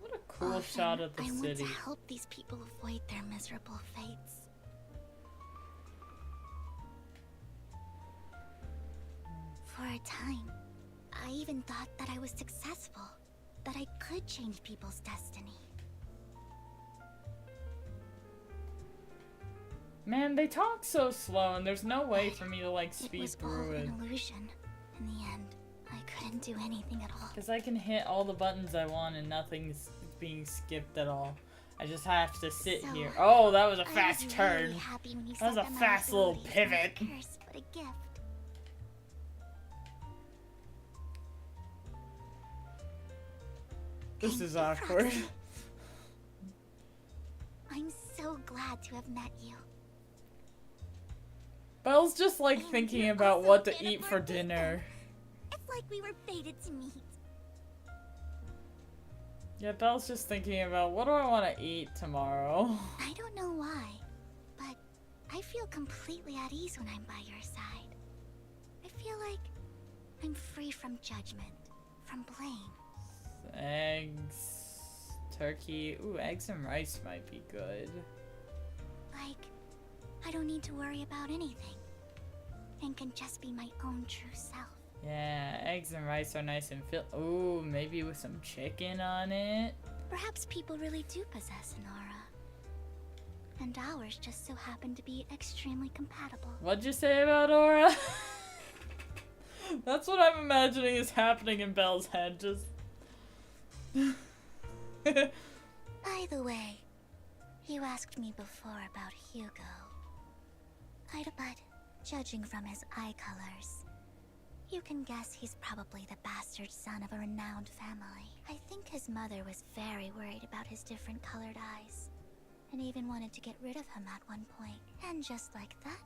S1: What a cool shot of the
S6: I
S1: city.
S6: want to help these people avoid their miserable fates. For a time, I even thought that I was successful, that I could change people's destiny.
S1: Man, they talk so slow and there's no way for me to like speed through it.
S6: It was all an illusion. In the end, I couldn't do anything at all.
S1: Because I can hit all the buttons I want and nothing's being skipped at all. I just have to sit here. Oh, that was a fast turn. That was a fast little pivot.
S6: Curse, but a gift.
S1: This is awkward.
S6: I'm so glad to have met you.
S1: Belle's just like thinking about what to eat for dinner.
S6: It's like we were fated to meet.
S1: Yeah, Belle's just thinking about what do I want to eat tomorrow.
S6: I don't know why, but I feel completely at ease when I'm by your side. I feel like I'm free from judgment, from blame.
S1: Eggs, turkey. Ooh, eggs and rice might be good.
S6: Like, I don't need to worry about anything, and can just be my own true self.
S1: Yeah, eggs and rice are nice and ooh, maybe with some chicken on it.
S6: Perhaps people really do possess an aura, and ours just so happen to be extremely compatible.
S1: What'd you say about aura? That's what I'm imagining is happening in Belle's head, just...
S6: By the way, you asked me before about Hugo. But judging from his eye colors, you can guess he's probably the bastard son of a renowned family. I think his mother was very worried about his different colored eyes, and even wanted to get rid of him at one point. And just like that,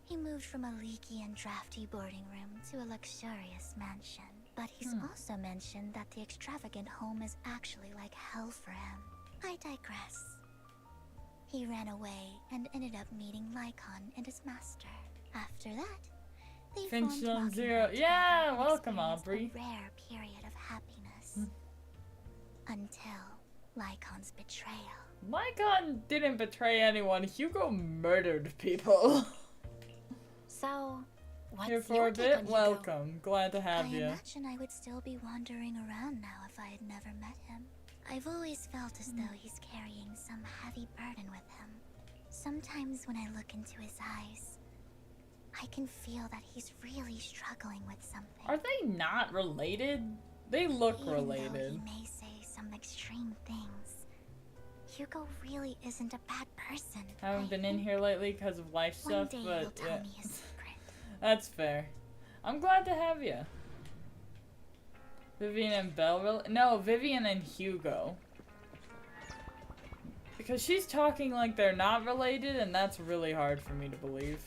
S6: he moved from a leaky and drafty boarding room to a luxurious mansion. But he's also mentioned that the extravagant home is actually like hell for him. I digress. He ran away and ended up meeting Lycon and his master. After that, they
S1: Finch
S6: formed
S1: on
S6: Mockingbird
S1: Zero.
S6: together
S1: Yeah,
S6: and
S1: welcome,
S6: experienced
S1: Aubrey.
S6: a rare period of happiness. Until Lycon's betrayal.
S1: Lycon didn't betray anyone. Hugo murdered people.
S6: So, what's
S1: Here for
S6: your
S1: a
S6: take
S1: bit?
S6: on Hugo?
S1: Welcome. Glad to have
S6: I
S1: you.
S6: imagine I would still be wandering around now if I had never met him. I've always felt as though he's carrying some heavy burden with him. Sometimes when I look into his eyes, I can feel that he's really struggling with something.
S1: Are they not related? They look
S6: Even
S1: related.
S6: though he may say some extreme things, Hugo really isn't a bad person.
S1: Haven't been in here lately because of life
S6: One
S1: stuff,
S6: day
S1: but
S6: he'll tell
S1: yeah.
S6: me his secret.
S1: That's fair. I'm glad to have you. Vivian and Belle, no, Vivian and Hugo. Because she's talking like they're not related, and that's really hard for me to believe.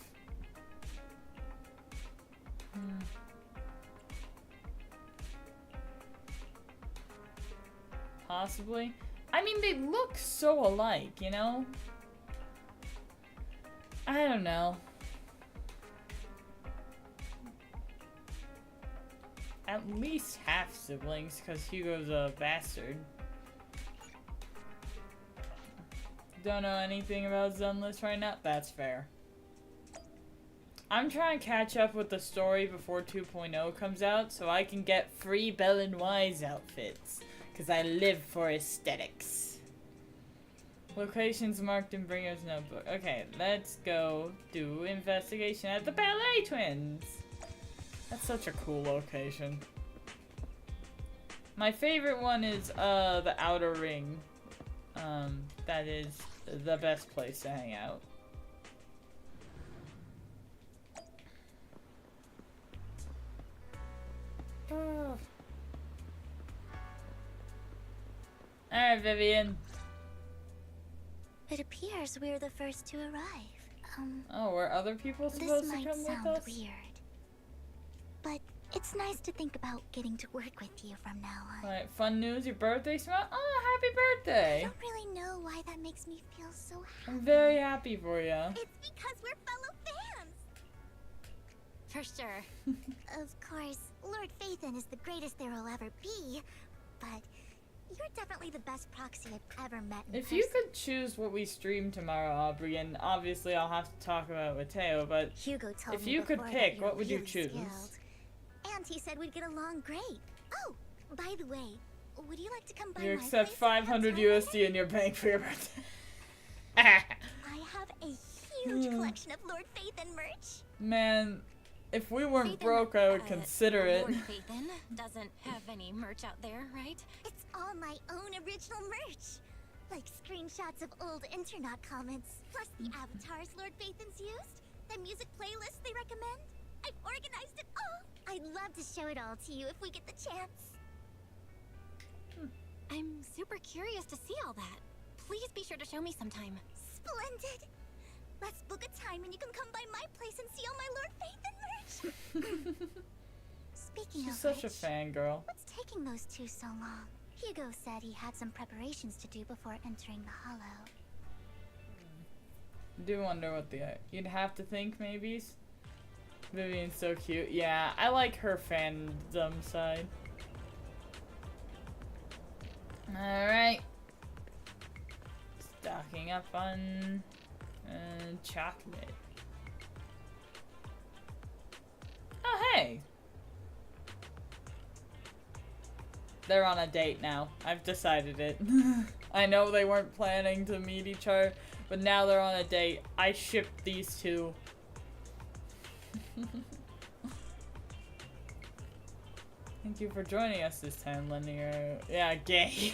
S1: Possibly. I mean, they look so alike, you know? I don't know. At least half siblings, because Hugo's a bastard. Don't know anything about Zenless right now? That's fair. I'm trying to catch up with the story before 2.0 comes out so I can get free Belle and Wise outfits. Because I live for aesthetics. Locations marked in Bringer's notebook. Okay, let's go do investigation at the Ballet Twins. That's such a cool location. My favorite one is the Outer Ring. That is the best place to hang out. Alright, Vivian.
S6: It appears we're the first to arrive.
S1: Oh, were other people supposed to come with us?
S6: This might sound weird, but it's nice to think about getting to work with you from now on.
S1: Alright, fun news, your birthday smell? Oh, happy birthday!
S6: I don't really know why that makes me feel so happy.
S1: I'm very happy for you.
S6: It's because we're fellow fans! For sure. Of course, Lord Phaethon is the greatest there will ever be, but you're definitely the best proxy I've ever met in
S1: If you could choose what we stream tomorrow, Aubrey, and obviously I'll have to talk about it with Teyo, but
S6: Hugo told
S1: if
S6: me
S1: you could
S6: before
S1: pick,
S6: that you're
S1: what would you
S6: really
S1: choose?
S6: skilled. And he said we'd get along great. Oh, by the way, would you like to come by
S1: You
S6: my
S1: accept
S6: place
S1: 500 USD in your bank for your birthday.
S6: I have a huge collection of Lord Phaethon merch.
S1: Man, if we weren't broke, I would consider it.
S6: Lord Phaethon doesn't have any merch out there, right? It's all my own original merch. Like screenshots of old Internet comments, plus the avatars Lord Phaethon's used, the music playlists they recommend. I've organized it all. I'd love to show it all to you if we get the chance. I'm super curious to see all that. Please be sure to show me sometime. Splendid! Let's book a time and you can come by my place and see all my Lord Phaethon merch. Speaking
S1: She's
S6: of
S1: such a
S6: which,
S1: fangirl.
S6: what's taking those two so long? Hugo said he had some preparations to do before entering the Hollow.
S1: Do wonder what you'd have to think maybe. Vivian's so cute. Yeah, I like her fandom side. Alright. Stocking up on chocolate. Oh, hey! They're on a date now. I've decided it. I know they weren't planning to meet each other, but now they're on a date. I shipped these two. Thank you for joining us this time, Linear. Yeah, gay.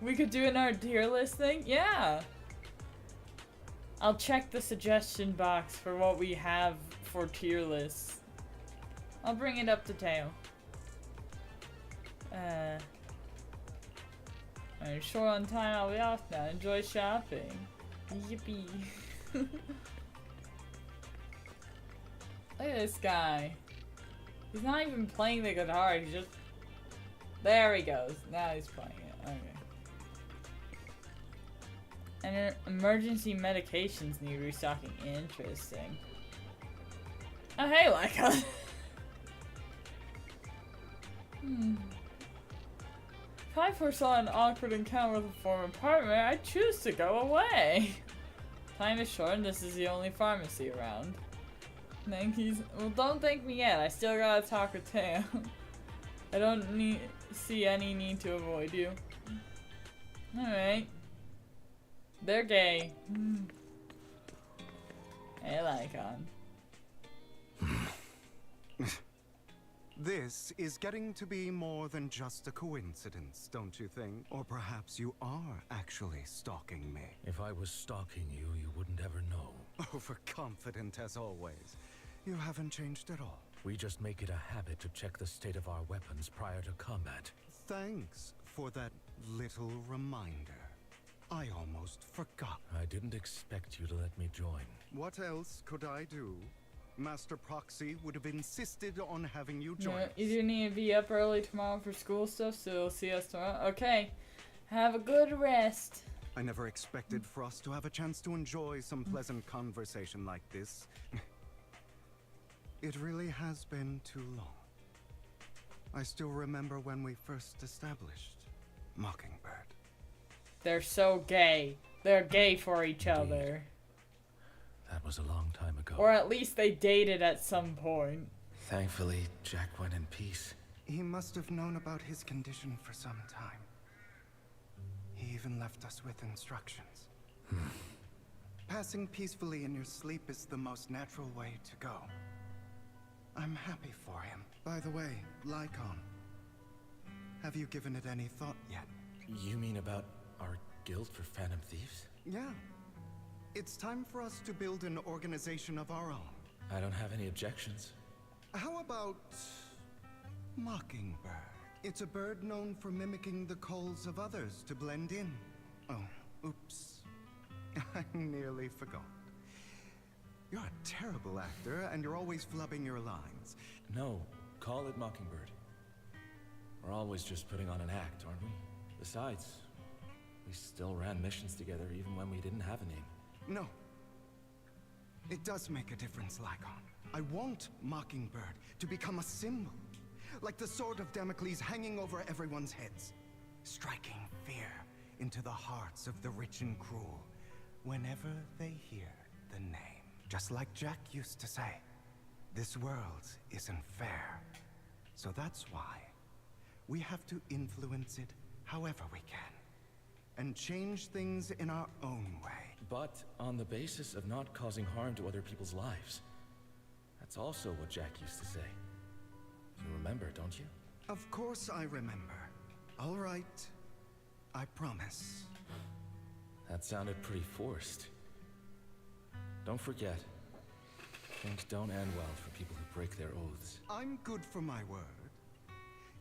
S1: We could do another tier list thing? Yeah. I'll check the suggestion box for what we have for tier lists. I'll bring it up to Teyo. I'm short on time, I'll be off now. Enjoy shopping. Yippee. Look at this guy. He's not even playing the guitar, he's just... There he goes. Now he's playing it. Okay. And emergency medications need restocking. Interesting. Oh, hey, Leica. If I foresaw an awkward encounter with a former partner, I'd choose to go away. Time is short and this is the only pharmacy around. Yankees. Well, don't thank me yet. I still gotta talk with Teyo. I don't see any need to avoid you. Alright. They're gay. Hey, Lycon.
S10: This is getting to be more than just a coincidence, don't you think? Or perhaps you are actually stalking me.
S16: If I was stalking you, you wouldn't ever know.
S10: Overconfident as always. You haven't changed at all.
S16: We just make it a habit to check the state of our weapons prior to combat.
S10: Thanks for that little reminder. I almost forgot.
S16: I didn't expect you to let me join.
S10: What else could I do? Master Proxy would have insisted on having you join us.
S1: You do need to be up early tomorrow for school stuff, so you'll see us tomorrow. Okay. Have a good rest.
S10: I never expected for us to have a chance to enjoy some pleasant conversation like this. It really has been too long. I still remember when we first established Mockingbird.
S1: They're so gay. They're gay for each other.
S16: That was a long time ago.
S1: Or at least they dated at some point.
S16: Thankfully, Jack went in peace.
S10: He must have known about his condition for some time. He even left us with instructions. Passing peacefully in your sleep is the most natural way to go. I'm happy for him. By the way, Lycon, have you given it any thought yet?
S16: You mean about our guild for Phantom Thieves?
S10: Yeah. It's time for us to build an organization of our own.
S16: I don't have any objections.
S10: How about Mockingbird? It's a bird known for mimicking the calls of others to blend in. Oh, oops. I nearly forgot. You're a terrible actor, and you're always flubbing your lines.
S17: No, call it Mockingbird. We're always just putting on an act, aren't we? Besides, we still ran missions together even when we didn't have a name.
S10: No. It does make a difference, Lycon. I want Mockingbird to become a symbol. Like the sword of Damocles hanging over everyone's heads. Striking fear into the hearts of the rich and cruel whenever they hear the name. Just like Jack used to say, this world isn't fair. So that's why we have to influence it however we can. And change things in our own way.
S17: But on the basis of not causing harm to other people's lives. That's also what Jack used to say. You remember, don't you?
S10: Of course I remember. All right. I promise.
S17: That sounded pretty forced. Don't forget, things don't end well for people who break their oaths.
S10: I'm good for my word.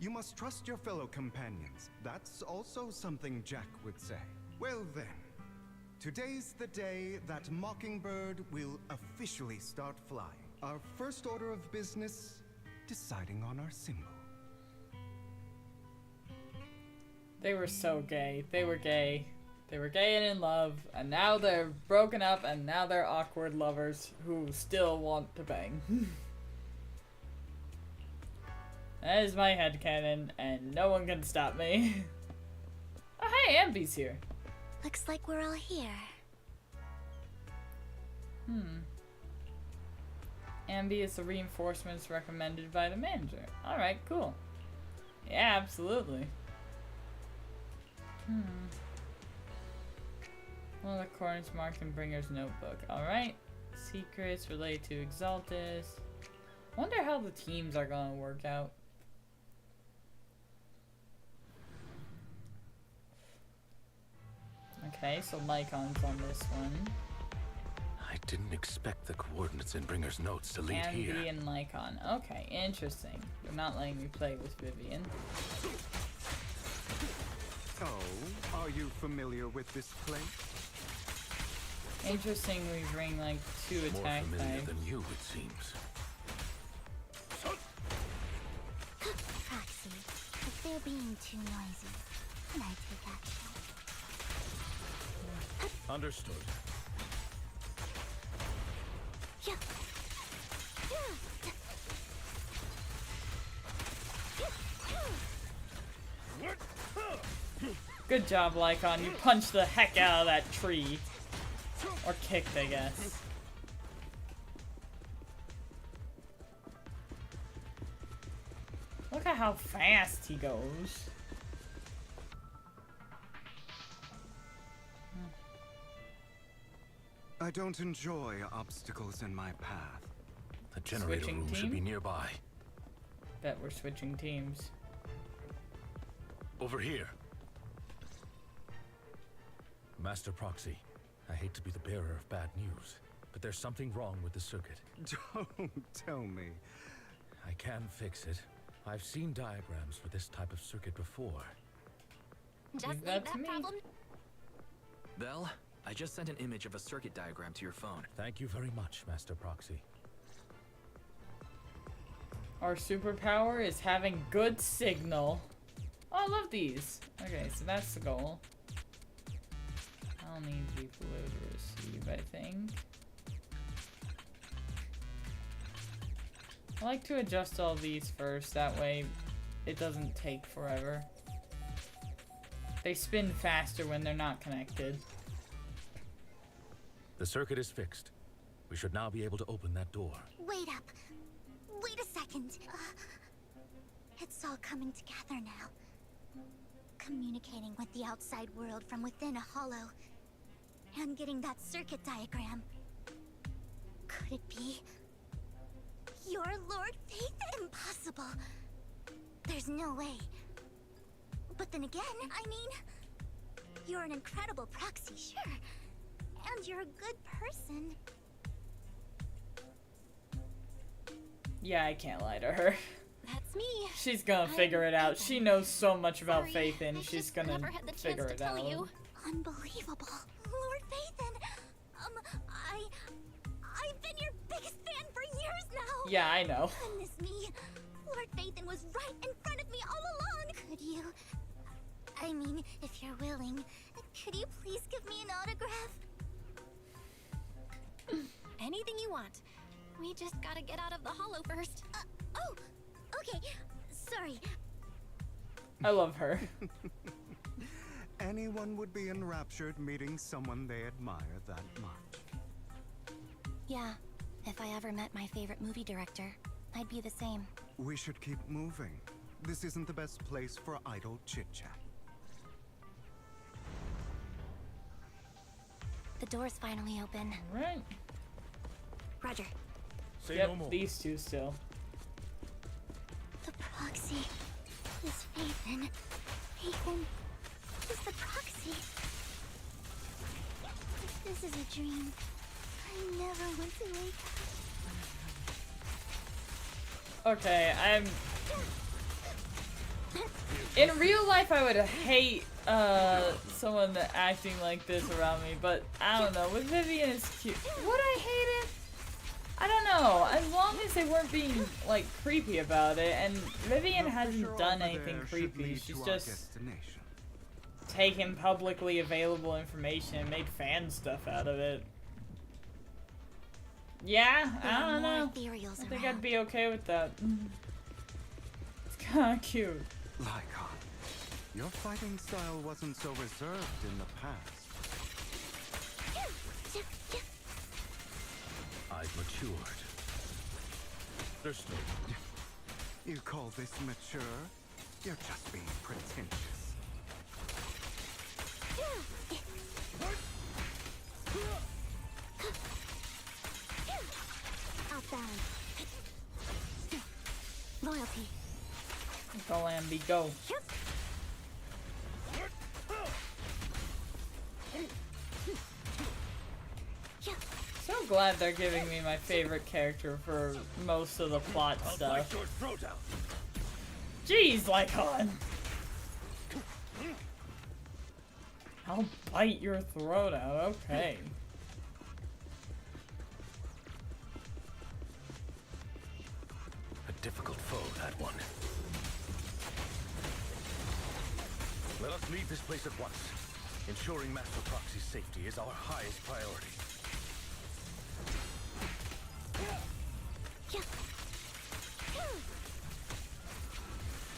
S10: You must trust your fellow companions. That's also something Jack would say. Well then, today's the day that Mockingbird will officially start flying. Our first order of business, deciding on our symbol.
S1: They were so gay. They were gay. They were gay and in love, and now they're broken up, and now they're awkward lovers who still want to bang. That is my headcanon, and no one can stop me. Oh hey, Ambi's here.
S6: Looks like we're all here.
S1: Ambi is the reinforcements recommended by the manager. Alright, cool. Yeah, absolutely. One of the corners marked in Bringer's notebook. Alright. Secrets related to Exaltus. Wonder how the teams are gonna work out. Okay, so Lycon's on this one.
S16: I didn't expect the coordinates in Bringer's notes to lead here.
S1: Andy and Lycon. Okay, interesting. You're not letting me play with Vivian.
S10: Oh, are you familiar with this place?
S1: Interesting we bring like 2 attack
S16: More familiar
S1: types.
S16: than you, it seems.
S6: Proxy, if they're being too noisy, can I take action?
S16: Understood.
S6: Yeah.
S1: Good job, Lycon. You punched the heck out of that tree. Or kicked, I guess. Look at how fast he goes.
S10: I don't enjoy obstacles in my path.
S16: The generator
S1: Switching
S16: room
S1: team?
S16: should be nearby.
S1: Bet we're switching teams.
S16: Over here.
S17: Master Proxy, I hate to be the bearer of bad news, but there's something wrong with the circuit.
S10: Don't tell me.
S17: I can fix it. I've seen diagrams for this type of circuit before.
S2: Just
S1: Leave
S2: leave
S1: that
S2: that
S1: to me.
S2: problem.
S18: Vel, I just sent an image of a circuit diagram to your phone.
S17: Thank you very much, Master Proxy.
S1: Our superpower is having good signal. Oh, I love these. Okay, so that's the goal. I'll need you to receive, I think. I like to adjust all these first, that way it doesn't take forever. They spin faster when they're not connected.
S17: The circuit is fixed. We should now be able to open that door.
S6: Wait up. Wait a second. It's all coming together now. Communicating with the outside world from within a hollow. And getting that circuit diagram. Could it be? Your Lord Faith? Impossible. There's no way. But then again, I mean, you're an incredible proxy, sure. And you're a good person.
S1: Yeah, I can't lie to her.
S6: That's it's me.
S1: She's gonna figure it out. She knows so much about Faithin. She's gonna figure it out.
S6: Unbelievable. Lord Faithin, I've been your biggest fan for years now.
S1: Yeah, I know.
S6: Goodness me. Lord Faithin was right in front of me all along. Could you... I mean, if you're willing, could you please give me an autograph? Anything you want. We just gotta get out of the hollow first. Oh, okay. Sorry.
S1: I love her.
S10: Anyone would be enraptured meeting someone they admire that much.
S6: Yeah, if I ever met my favorite movie director, I'd be the same.
S10: We should keep moving. This isn't the best place for idle chit-chat.
S6: The door's finally open.
S1: Right.
S6: Roger.
S1: Say no more. These two still.
S6: The proxy is Faithin. Faithin is the proxy. If this is a dream, I never want to wake up.
S1: Okay, in real life, I would hate someone acting like this around me, but I don't know. With Vivian, it's cute. Would I hate it? I don't know. As long as they weren't being like creepy about it, and Vivian hasn't done anything creepy. She's just taken publicly available information and made fan stuff out of it. Yeah, I don't know. I think I'd be okay with that. It's kind of cute.
S10: Lycon, your fighting style wasn't so reserved in the past.
S16: I've matured. There's no...
S10: You call this mature? You're just being pretentious.
S6: Off balance. Loyalty.
S1: Go, Lamby, go. So glad they're giving me my favorite character for most of the plot stuff. Jeez, Lycon! I'll bite your throat out, okay.
S16: A difficult foe, that one. Let us leave this place at once. Ensuring Master Proxy's safety is our highest priority.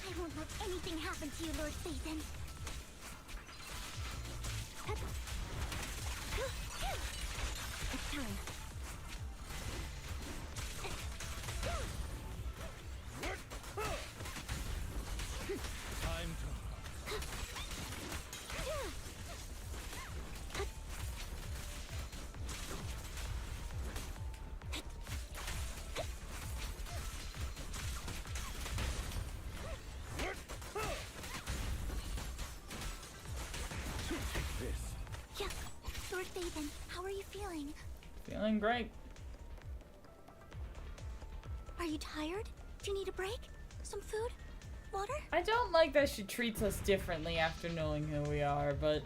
S6: I won't let anything happen to you, Lord Faithin. It's time.
S16: Time to...
S6: Yeah, Lord Faithin, how are you feeling?
S1: Feeling great.
S6: Are you tired? Do you need a break? Some food? Water?
S1: I don't like that she treats us differently after knowing who we are, but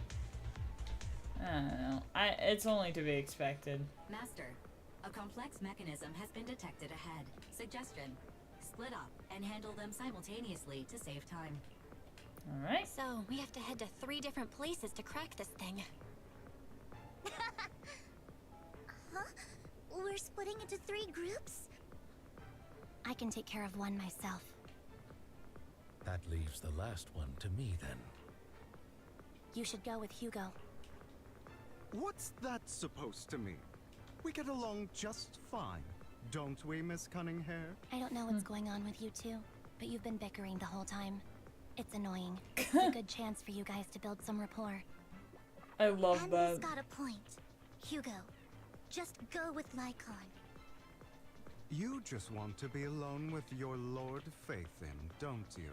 S1: I don't know. It's only to be expected.
S19: Master, a complex mechanism has been detected ahead. Suggestion: split up and handle them simultaneously to save time.
S1: Alright.
S6: So, we have to head to 3 different places to crack this thing. Huh? We're splitting into 3 groups? I can take care of one myself.
S16: That leaves the last one to me, then.
S6: You should go with Hugo.
S10: What's that supposed to mean? We get along just fine, don't we, Miss Cunninghair?
S6: I don't know what's going on with you two, but you've been bickering the whole time. It's annoying. It's a good chance for you guys to build some rapport.
S1: I love that.
S6: Andy's got a point. Hugo, just go with Lycon.
S10: You just want to be alone with your Lord Faithin, don't you,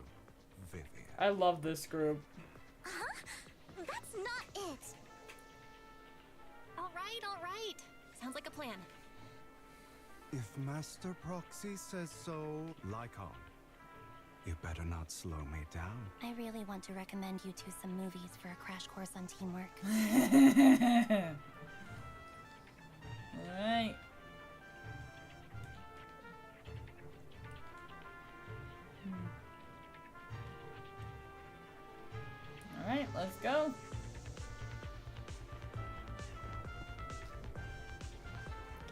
S10: Vivian?
S1: I love this group.
S6: Huh? That's not it! Alright. Sounds like a plan.
S10: If Master Proxy says so, Lycon. You better not slow me down.
S6: I really want to recommend you two some movies for a crash course on teamwork.
S1: Alright. Alright, let's go.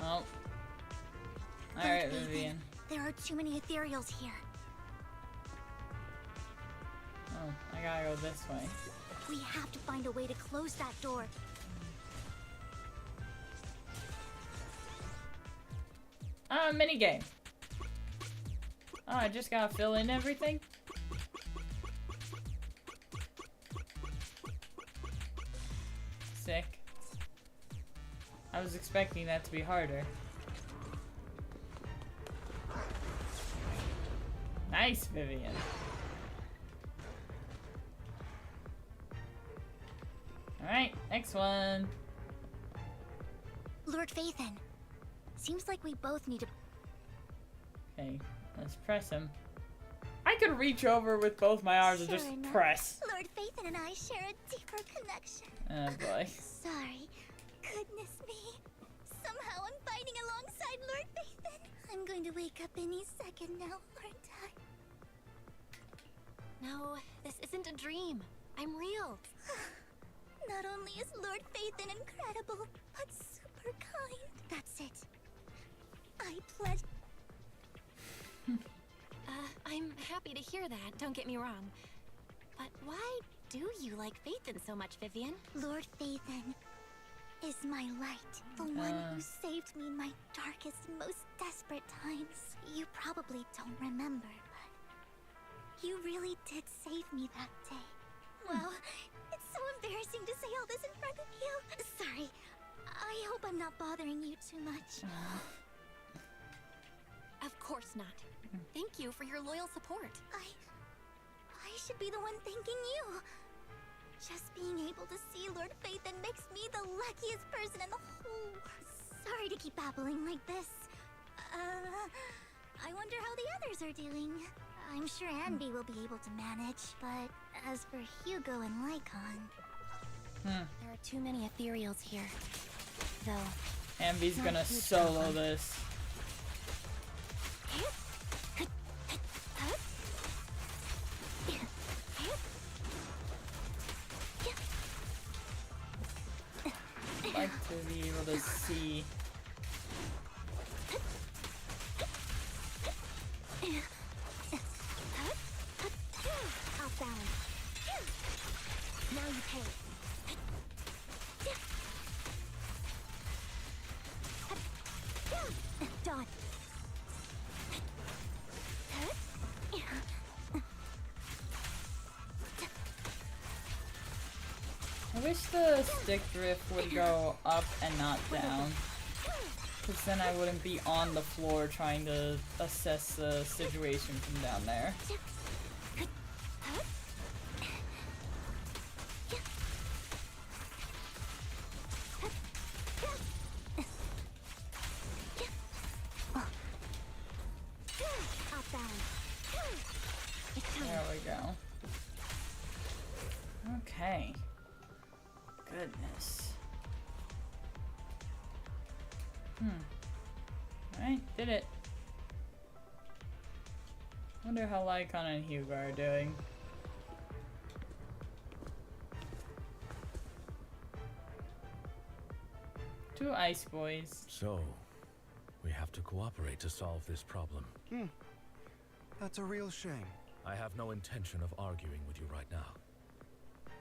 S1: Oh. Alright, Vivian.
S12: There are too many ethereals here.
S1: Oh, I gotta go this way.
S12: We have to find a way to close that door.
S1: Ah, minigame. Oh, I just gotta fill in everything? Sick. I was expecting that to be harder. Nice, Vivian. Alright, next one.
S12: Lord Phaethon. Seems like we both need to...
S1: Okay, let's press him. I could reach over with both my arms and just
S12: enough.
S1: press.
S12: Lord Phaethon and I share a deeper connection.
S1: Oh boy.
S12: Sorry. Goodness me. Somehow I'm fighting alongside Lord Phaethon. I'm going to wake up any second now, aren't I?
S2: No, this isn't a dream. I'm real.
S12: Not only is Lord Phaethon incredible, but super kind. That's it. I pledge...
S2: I'm happy to hear that, don't get me wrong. But why do you like Phaethon so much, Vivian?
S12: Lord Phaethon is my light. The one who saved me in my darkest and most desperate times. You probably don't remember, but... you really did save me that day. Well, it's so embarrassing to say all this in front of you. Sorry. I hope I'm not bothering you too much.
S2: Of course not. Thank you for your loyal support.
S12: I should be the one thanking you. Just being able to see Lord Phaethon makes me the luckiest person in the whole world. Sorry to keep babbling like this. I wonder how the others are doing. I'm sure Anby will be able to manage, but as for Hugo and Lycon...
S6: There are too many ethereals here. Though...
S1: Anby's gonna solo this. I'd like to be able to see.
S12: Outbound. Now you pay. Done.
S1: I wish the stick drift would go up and not down. Because then I wouldn't be on the floor trying to assess the situation from down there. There we go. Okay. Goodness. Alright, did it. Wonder how Lycon and Hugo are doing. Two ice boys.
S16: So, we have to cooperate to solve this problem.
S10: That's a real shame.
S16: I have no intention of arguing with you right now.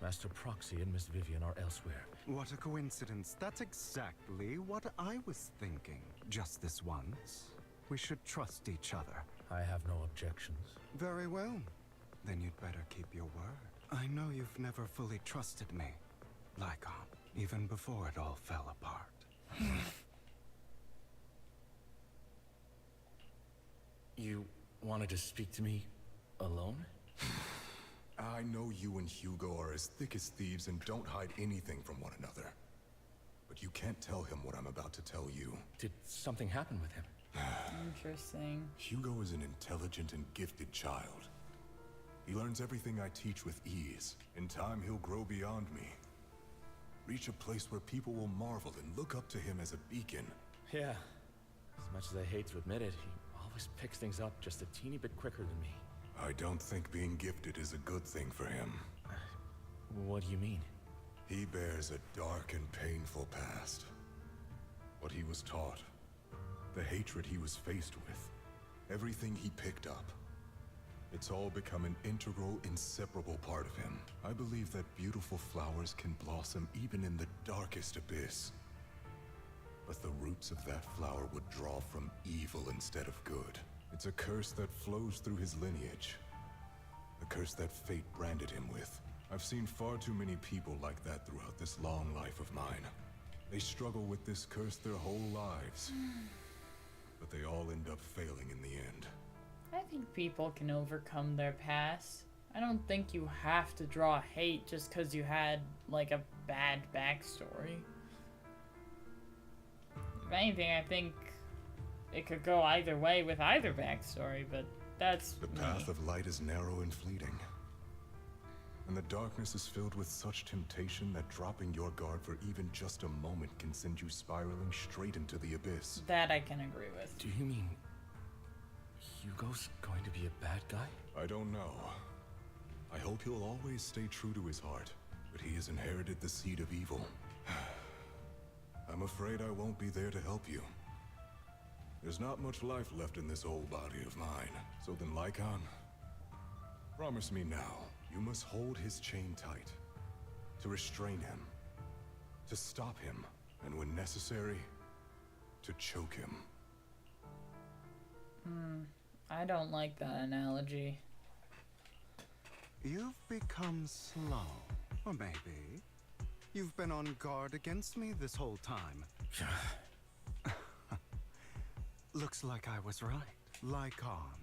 S16: Master Proxy and Miss Vivian are elsewhere.
S10: What a coincidence. That's exactly what I was thinking. Just this once. We should trust each other.
S16: I have no objections.
S10: Very well. Then you'd better keep your word. I know you've never fully trusted me, Lycon, even before it all fell apart.
S17: You wanted to speak to me alone?
S20: I know you and Hugo are as thick as thieves and don't hide anything from one another. But you can't tell him what I'm about to tell you.
S17: Did something happen with him?
S1: Interesting.
S20: Hugo is an intelligent and gifted child. He learns everything I teach with ease. In time, he'll grow beyond me. Reach a place where people will marvel and look up to him as a beacon.
S17: Yeah. As much as I hate to admit it, he always picks things up just a teeny bit quicker than me.
S20: I don't think being gifted is a good thing for him.
S17: What do you mean?
S20: He bears a dark and painful past. What he was taught, the hatred he was faced with, everything he picked up. It's all become an integral, inseparable part of him. I believe that beautiful flowers can blossom even in the darkest abyss. But the roots of that flower would draw from evil instead of good. It's a curse that flows through his lineage. A curse that fate branded him with. I've seen far too many people like that throughout this long life of mine. They struggle with this curse their whole lives. But they all end up failing in the end.
S1: I think people can overcome their past. I don't think you have to draw hate just because you had, like, a bad backstory. If anything, I think it could go either way with either backstory, but that's
S20: The path of light is narrow and fleeting. And the darkness is filled with such temptation that dropping your guard for even just a moment can send you spiraling straight into the abyss.
S1: That I can agree with.
S17: Do you mean Hugo's going to be a bad guy?
S20: I don't know. I hope he'll always stay true to his heart, but he has inherited the seed of evil. I'm afraid I won't be there to help you. There's not much life left in this old body of mine. So then, Lycon, promise me now, you must hold his chain tight, to restrain him, to stop him, and when necessary, to choke him.
S1: I don't like that analogy.
S10: You've become slow. Or maybe you've been on guard against me this whole time. Looks like I was right. Lycon,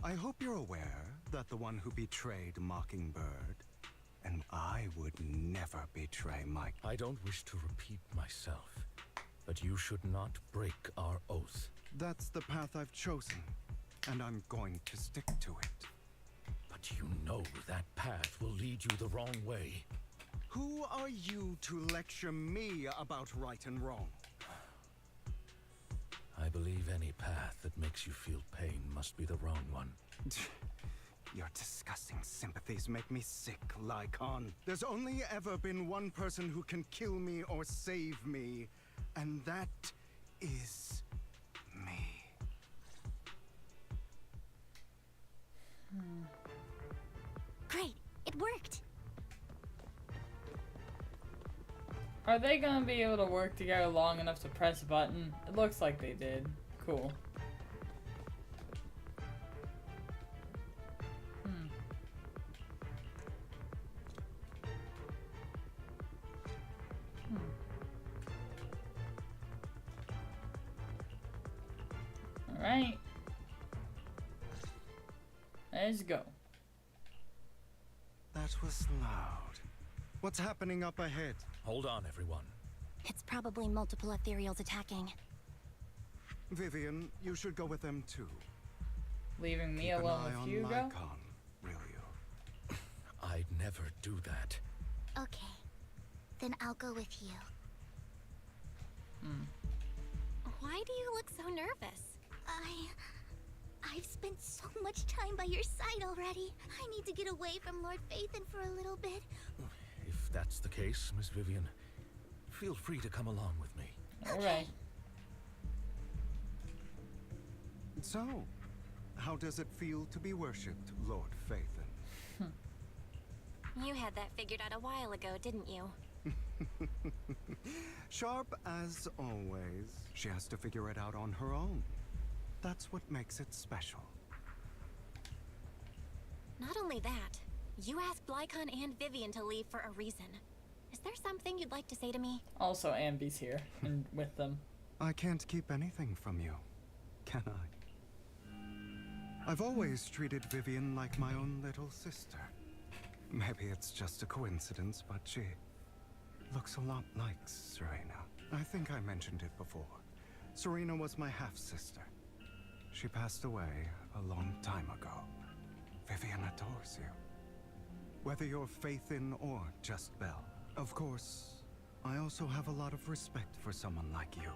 S10: I hope you're aware that the one who betrayed Mockingbird, and I would never betray Mike.
S16: I don't wish to repeat myself, but you should not break our oath.
S10: That's the path I've chosen, and I'm going to stick to it.
S16: But you know that path will lead you the wrong way.
S10: Who are you to lecture me about right and wrong?
S16: I believe any path that makes you feel pain must be the wrong one.
S10: Your disgusting sympathies make me sick, Lycon. There's only ever been one person who can kill me or save me, and that is me.
S12: Great, it worked.
S1: Are they gonna be able to work together long enough to press a button? It looks like they did. Cool. Alright. Let's go.
S10: That was loud. What's happening up ahead?
S16: Hold on, everyone.
S6: It's probably multiple ethereals attacking.
S10: Vivian, you should go with them too.
S1: Leaving me
S10: Keep
S1: alone
S10: an eye
S1: with
S10: on
S1: Hugo?
S10: Lycon, will you?
S16: I'd never do that.
S12: Okay, then I'll go with you.
S2: Why do you look so nervous?
S12: I've spent so much time by your side already. I need to get away from Lord Phaethon for a little bit.
S16: If that's the case, Miss Vivian, feel free to come along with me.
S1: Alright.
S10: So, how does it feel to be worshipped, Lord Phaethon?
S6: You had that figured out a while ago, didn't you?
S10: Sharp as always. She has to figure it out on her own. That's what makes it special.
S2: Not only that, you asked Lycon and Vivian to leave for a reason. Is there something you'd like to say to me?
S1: Also, Ambi's here and with them.
S10: I can't keep anything from you, can I? I've always treated Vivian like my own little sister. Maybe it's just a coincidence, but she looks a lot like Serena. I think I mentioned it before. Serena was my half-sister. She passed away a long time ago. Vivian adores you. Whether you're faith in or just Belle. Of course, I also have a lot of respect for someone like you.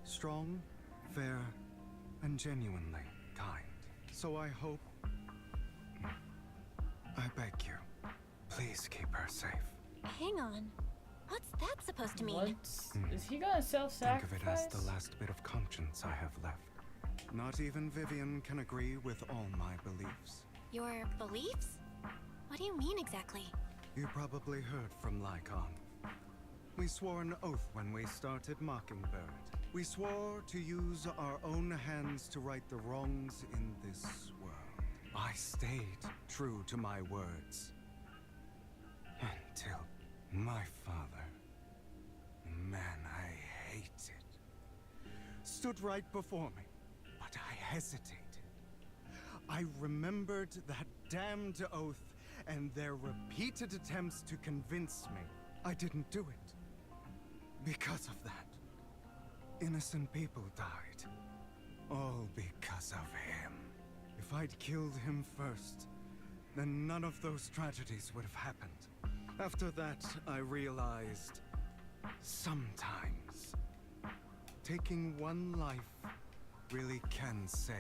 S10: Strong, fair, and genuinely kind. So I hope... I beg you, please keep her safe.
S6: Hang on. What's that supposed to mean?
S1: What? Is he gonna self-sacrifice?
S10: Think of it as the last bit of conscience I have left. Not even Vivian can agree with all my beliefs.
S6: Your beliefs? What do you mean exactly?
S10: You probably heard from Lycon. We swore an oath when we started Mockingbird. We swore to use our own hands to right the wrongs in this world. I stayed true to my words. Until my father, man I hated, stood right before me, but I hesitated. I remembered that damned oath and their repeated attempts to convince me I didn't do it. Because of that, innocent people died. All because of him. If I'd killed him first, then none of those tragedies would have happened. After that, I realized sometimes taking one life really can save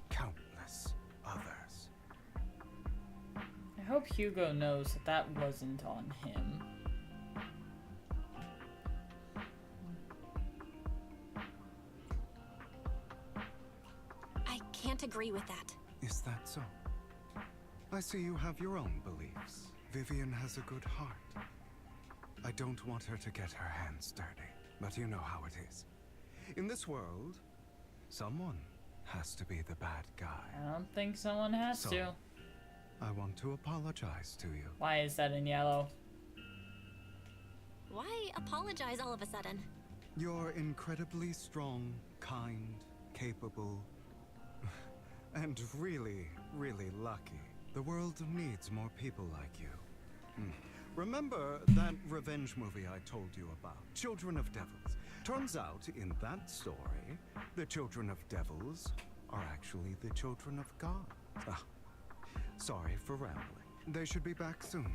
S10: countless others.
S1: I hope Hugo knows that that wasn't on him.
S6: I can't agree with that.
S10: Is that so? I see you have your own beliefs. Vivian has a good heart. I don't want her to get her hands dirty, but you know how it is. In this world, someone has to be the bad guy.
S1: I don't think someone has to.
S10: I want to apologize to you.
S1: Why is that in yellow?
S6: Why apologize all of a sudden?
S10: You're incredibly strong, kind, capable, and really, really lucky. The world needs more people like you. Remember that revenge movie I told you about? Children of Devils. Turns out, in that story, the children of devils are actually the children of God. Ah, sorry for rambling. They should be back soon.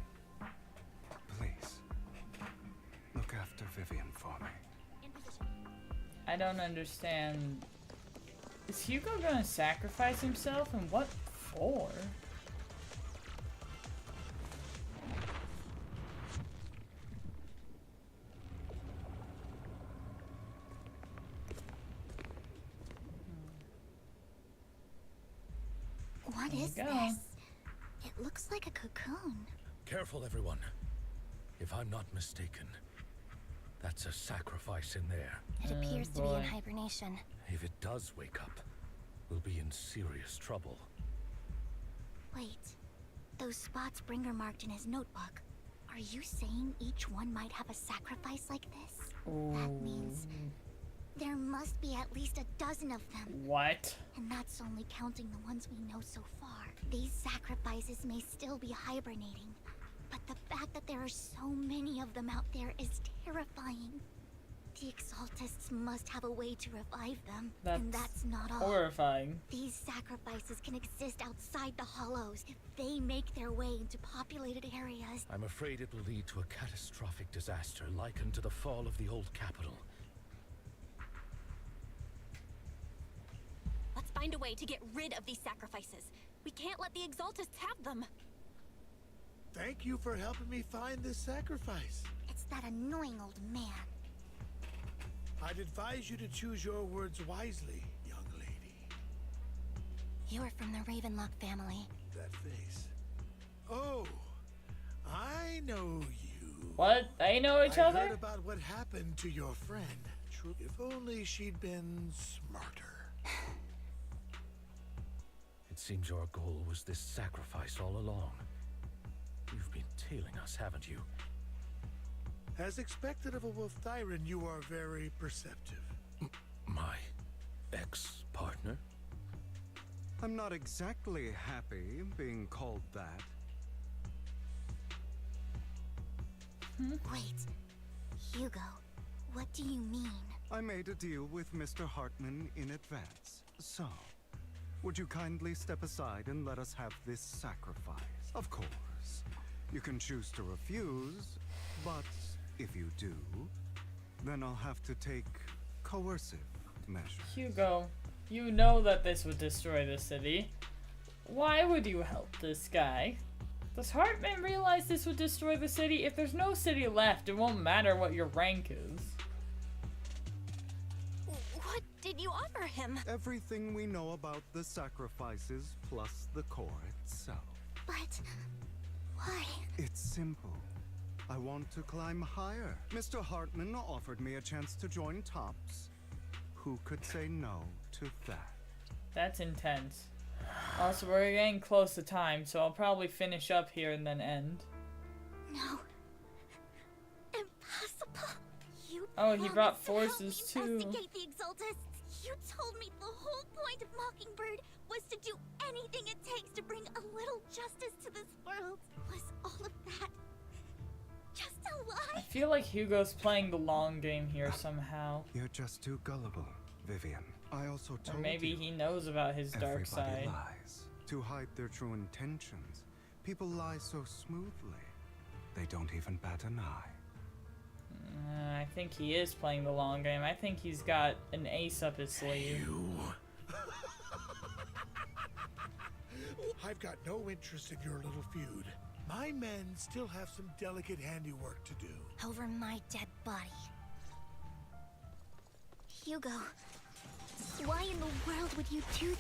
S10: Please, look after Vivian for me.
S1: I don't understand. Is Hugo gonna sacrifice himself, and what for?
S12: What is this? It looks like a cocoon.
S16: Careful, everyone. If I'm not mistaken, that's a sacrifice in there.
S6: It appears to be in hibernation.
S16: If it does wake up, we'll be in serious trouble.
S12: Wait, those spots Bringer marked in his notebook. Are you saying each one might have a sacrifice like this? That means there must be at least a dozen of them.
S1: What?
S12: And that's only counting the ones we know so far. These sacrifices may still be hibernating, but the fact that there are so many of them out there is terrifying. The Exaltists must have a way to revive them, and that's not all.
S1: Horrifying.
S12: These sacrifices can exist outside the Hollows if they make their way into populated areas.
S16: I'm afraid it will lead to a catastrophic disaster likened to the fall of the old capital.
S6: Let's find a way to get rid of these sacrifices. We can't let the Exaltists have them.
S11: Thank you for helping me find this sacrifice.
S12: It's that annoying old man.
S11: I'd advise you to choose your words wisely, young lady.
S6: You're from the Ravenlock family.
S11: That face. Oh, I know you.
S1: What? They know each
S11: I
S1: other?
S11: heard about what happened to your friend. If only she'd been smarter.
S16: It seems your goal was this sacrifice all along. You've been tailing us, haven't you?
S11: As expected of a Wolf Thyran, you are very perceptive.
S16: My ex-partner?
S10: I'm not exactly happy being called that.
S12: Wait, Hugo, what do you mean?
S10: I made a deal with Mr. Hartman in advance. So, Would you kindly step aside and let us have this sacrifice? Of course. You can choose to refuse, but if you do, then I'll have to take coercive measures.
S1: Hugo, you know that this would destroy the city. Why would you help this guy? Does Hartman realize this would destroy the city? If there's no city left, it won't matter what your rank is.
S6: What did you offer him?
S10: Everything we know about the sacrifices plus the core itself.
S12: But why?
S10: It's simple. I want to climb higher. Mr. Hartman offered me a chance to join Tops. Who could say no to that?
S1: That's intense. Also, we're getting close to time, so I'll probably finish up here and then end.
S12: No. Impossible. You
S1: he brought
S12: promised to help
S1: forces
S12: me
S1: too.
S12: investigate the Exaltists. You told me the whole point of Mockingbird was to do anything it takes to bring a little justice to this world. Was all of that just a lie?
S1: I feel like Hugo's playing the long game here somehow.
S10: You're just too gullible, Vivian. I also told
S1: Or maybe
S10: you,
S1: he knows about his dark
S10: everybody
S1: side.
S10: lies. To hide their true intentions, people lie so smoothly, they don't even bat an eye.
S1: I think he is playing the long game. I think he's got an ace up his sleeve.
S11: I've got no interest in your little feud. My men still have some delicate handiwork to do.
S6: Over my dead body.
S12: Hugo, why in the world would you do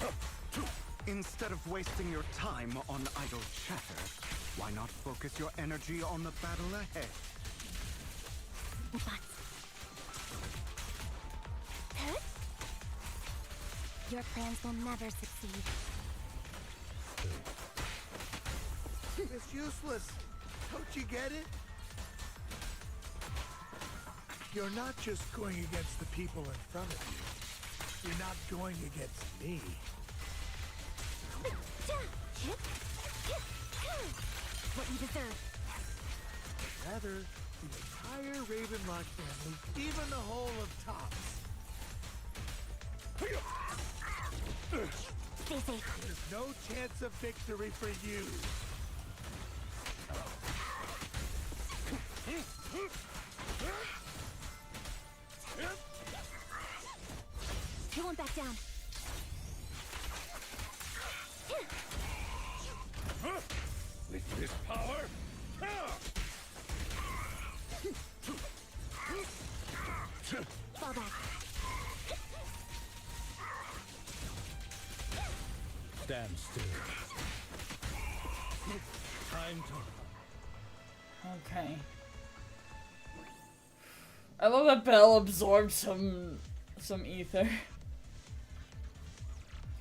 S12: that?
S10: Instead of wasting your time on idle chatter, why not focus your energy on the battle ahead?
S6: But... Your plans will never succeed.
S11: It's useless. Don't you get it? You're not just going against the people in front of you. You're not going against me.
S6: What you deserve.
S11: Rather, the entire Ravenlock family, even the whole of Tops.
S6: Stay safe.
S11: There's no chance of victory for you.
S6: You won't back down.
S16: With this power,
S6: fall back.
S16: stand still. Time to...
S1: Okay. I love that Belle absorbed some ether.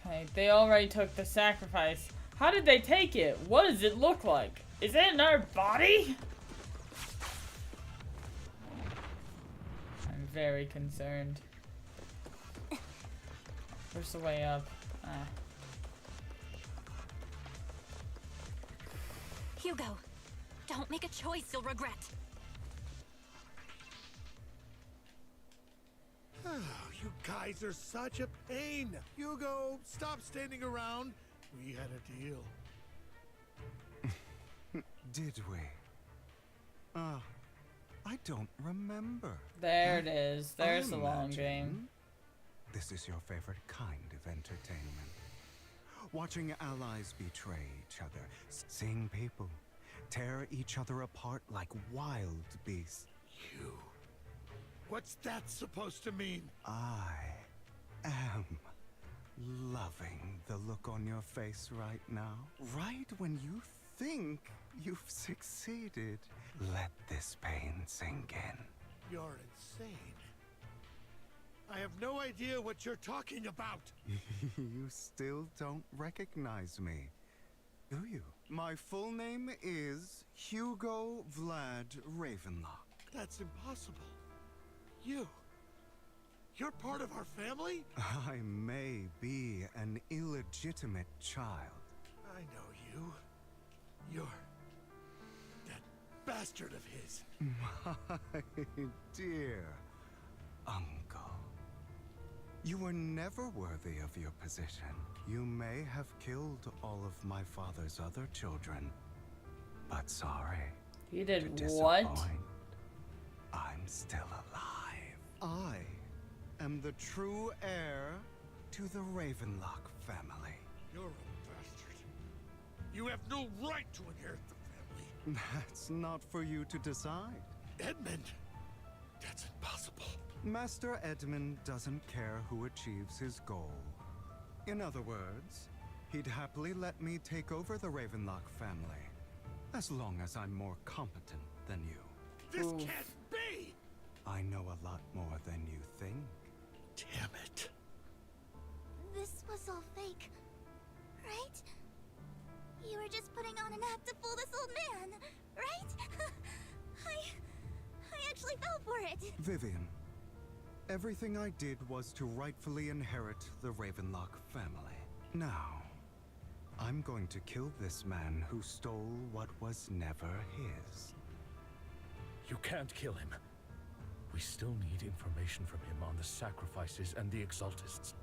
S1: Okay, they already took the sacrifice. How did they take it? What does it look like? Is it in our body? I'm very concerned. Where's the way up?
S6: Hugo, don't make a choice you'll regret.
S11: You guys are such a pain. Hugo, stop standing around. We had a deal.
S10: Did we? I don't remember.
S1: There it is. There's the long
S10: imagine
S1: game.
S10: This is your favorite kind of entertainment. Watching allies betray each other, seeing people tear each other apart like wild beasts.
S11: You. What's that supposed to mean?
S10: I am loving the look on your face right now. Right when you think you've succeeded. Let this pain sink in.
S11: You're insane. I have no idea what you're talking about.
S10: You still don't recognize me, do you? My full name is Hugo Vlad Ravenlock.
S11: That's impossible. You're part of our family?
S10: I may be an illegitimate child.
S11: I know you. You're that bastard of his.
S10: My dear uncle. You were never worthy of your position. You may have killed all of my father's other children, but sorry.
S1: You did what?
S10: I'm still alive. I am the true heir to the Ravenlock family.
S11: You're a bastard. You have no right to inherit the family.
S10: That's not for you to decide.
S11: Edmund, that's impossible.
S10: Master Edmund doesn't care who achieves his goal. In other words, he'd happily let me take over the Ravenlock family, as long as I'm more competent than you.
S11: This can't be!
S10: I know a lot more than you think.
S11: Damn it.
S12: This was all fake, right? You were just putting on an act to fool this old man, right? I actually fell for it.
S10: Vivian, everything I did was to rightfully inherit the Ravenlock family. Now, I'm going to kill this man who stole what was never his.
S16: You can't kill him. We still need information from him on the sacrifices and the Exaltists.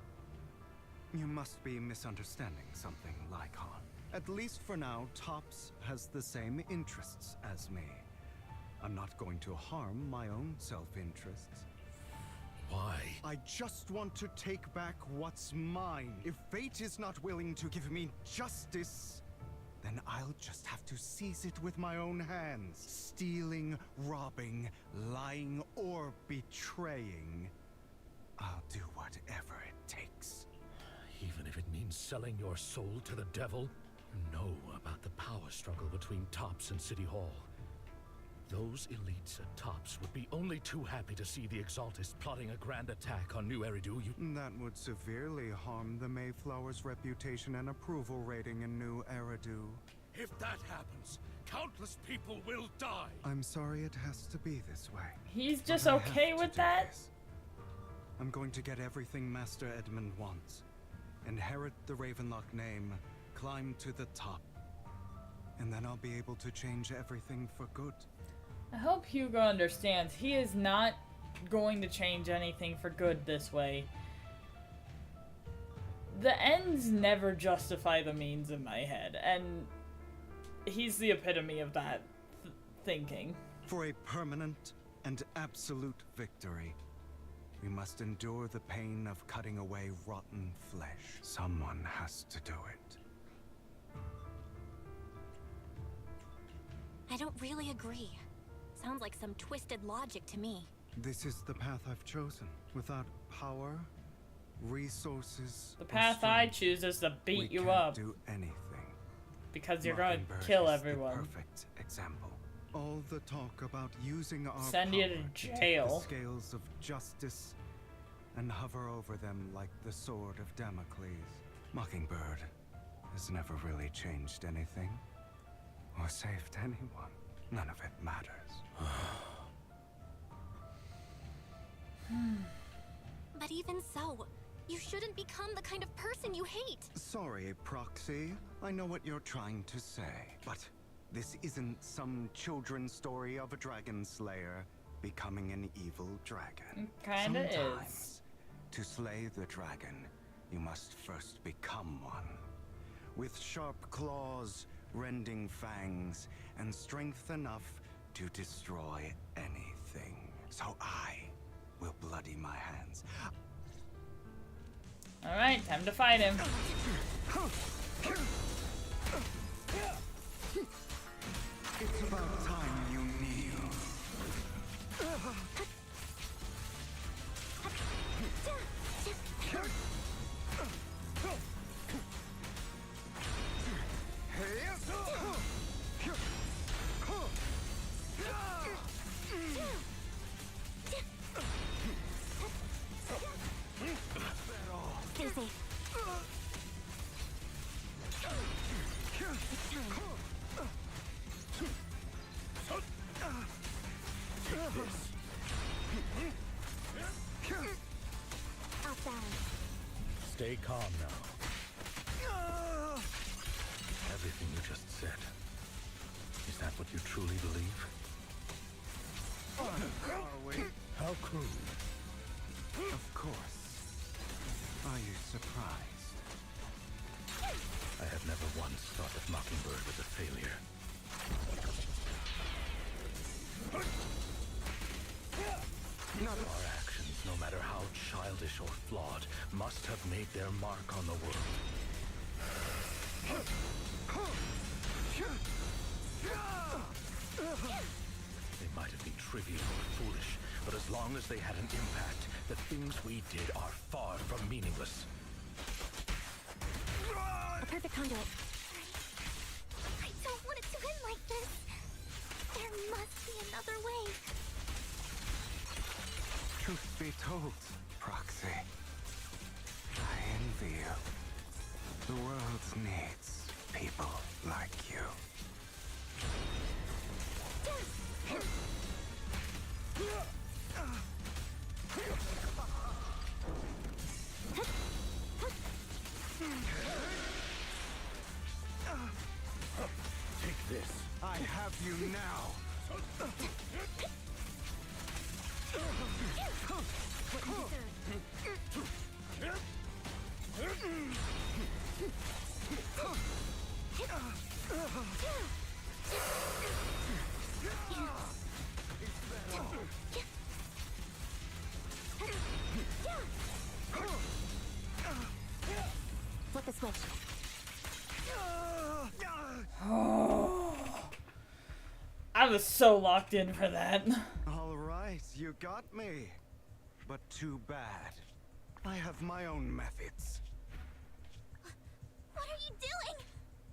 S10: You must be misunderstanding something, Lycon. At least for now, Tops has the same interests as me. I'm not going to harm my own self-interests.
S16: Why?
S10: I just want to take back what's mine. If fate is not willing to give me justice, then I'll just have to seize it with my own hands. Stealing, robbing, lying, or betraying. I'll do whatever it takes.
S16: Even if it means selling your soul to the devil? You know about the power struggle between Tops and City Hall. Those elites at Tops would be only too happy to see the Exaltists plotting a grand attack on New Eridu.
S10: That would severely harm the Mayflower's reputation and approval rating in New Eridu.
S16: If that happens, countless people will die.
S10: I'm sorry it has to be this way.
S1: He's just okay with that?
S10: I'm going to get everything Master Edmund wants. Inherit the Ravenlock name, climb to the top, and then I'll be able to change everything for good.
S1: I hope Hugo understands he is not going to change anything for good this way. The ends never justify the means in my head, and he's the epitome of that thinking.
S10: For a permanent and absolute victory, we must endure the pain of cutting away rotten flesh. Someone has to do it.
S6: I don't really agree. Sounds like some twisted logic to me.
S10: This is the path I've chosen. Without power, resources,
S1: The path I choose is to beat you up.
S10: do anything.
S1: Because you're going
S10: Mockingbird
S1: to kill
S10: is
S1: everyone.
S10: The perfect example. All the talk about using our
S1: Send
S10: power
S1: you to
S10: tip
S1: jail.
S10: the scales of justice and hover over them like the sword of Damocles. Mockingbird has never really changed anything or saved anyone. None of it matters.
S6: But even so, you shouldn't become the kind of person you hate.
S10: Sorry, Proxy. I know what you're trying to say, but this isn't some children's story of a dragon slayer becoming an evil dragon.
S1: Kinda
S10: Sometimes,
S1: is.
S10: to slay the dragon, you must first become one. With sharp claws, rending fangs, and strength enough to destroy anything. So I will bloody my hands.
S1: Alright, time to fight him.
S10: It's about time you kneel.
S6: Susie. Off balance.
S16: Stay calm now. Everything you just said. Is that what you truly believe?
S10: Are we?
S16: How cruel.
S10: Of course.
S16: mark on the world. They might have been trivial or foolish, but as long as they had an impact, the things we did are far from meaningless.
S6: A perfect conduit.
S12: I don't want it to end like this. There must be another way.
S10: Truth be told, Proxy, I envy you. The world needs people like you.
S16: Take this.
S10: I have you now.
S6: Flip the switch.
S1: I was so locked in for that.
S10: All right, you got me. But too bad. I have my own methods.
S12: What are you doing?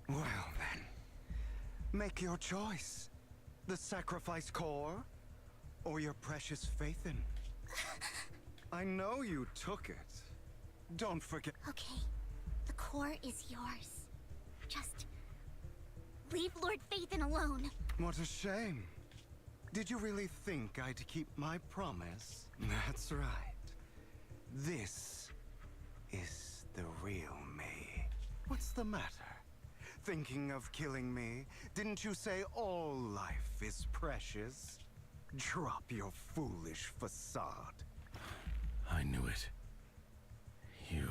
S10: Well then, make your choice. The sacrifice core, or your precious Faithin. I know you took it. Don't forget.
S12: Okay, the core is yours. Just leave Lord Faithin alone.
S10: What a shame. Did you really think I'd keep my promise? That's right. This is the real me. What's the matter? Thinking of killing me? Didn't you say all life is precious? Drop your foolish facade.
S16: I knew it. You...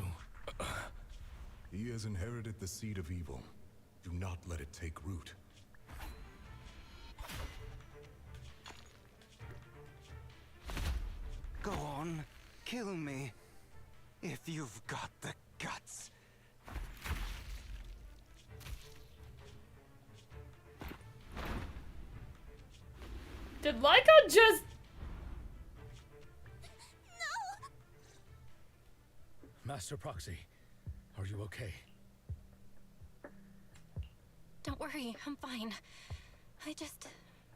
S20: He has inherited the seed of evil. Do not let it take root.
S10: Go on, kill me. If you've got the guts.
S1: Did Lyca just...
S16: Master Proxy, are you okay?
S6: Don't worry, I'm fine. I just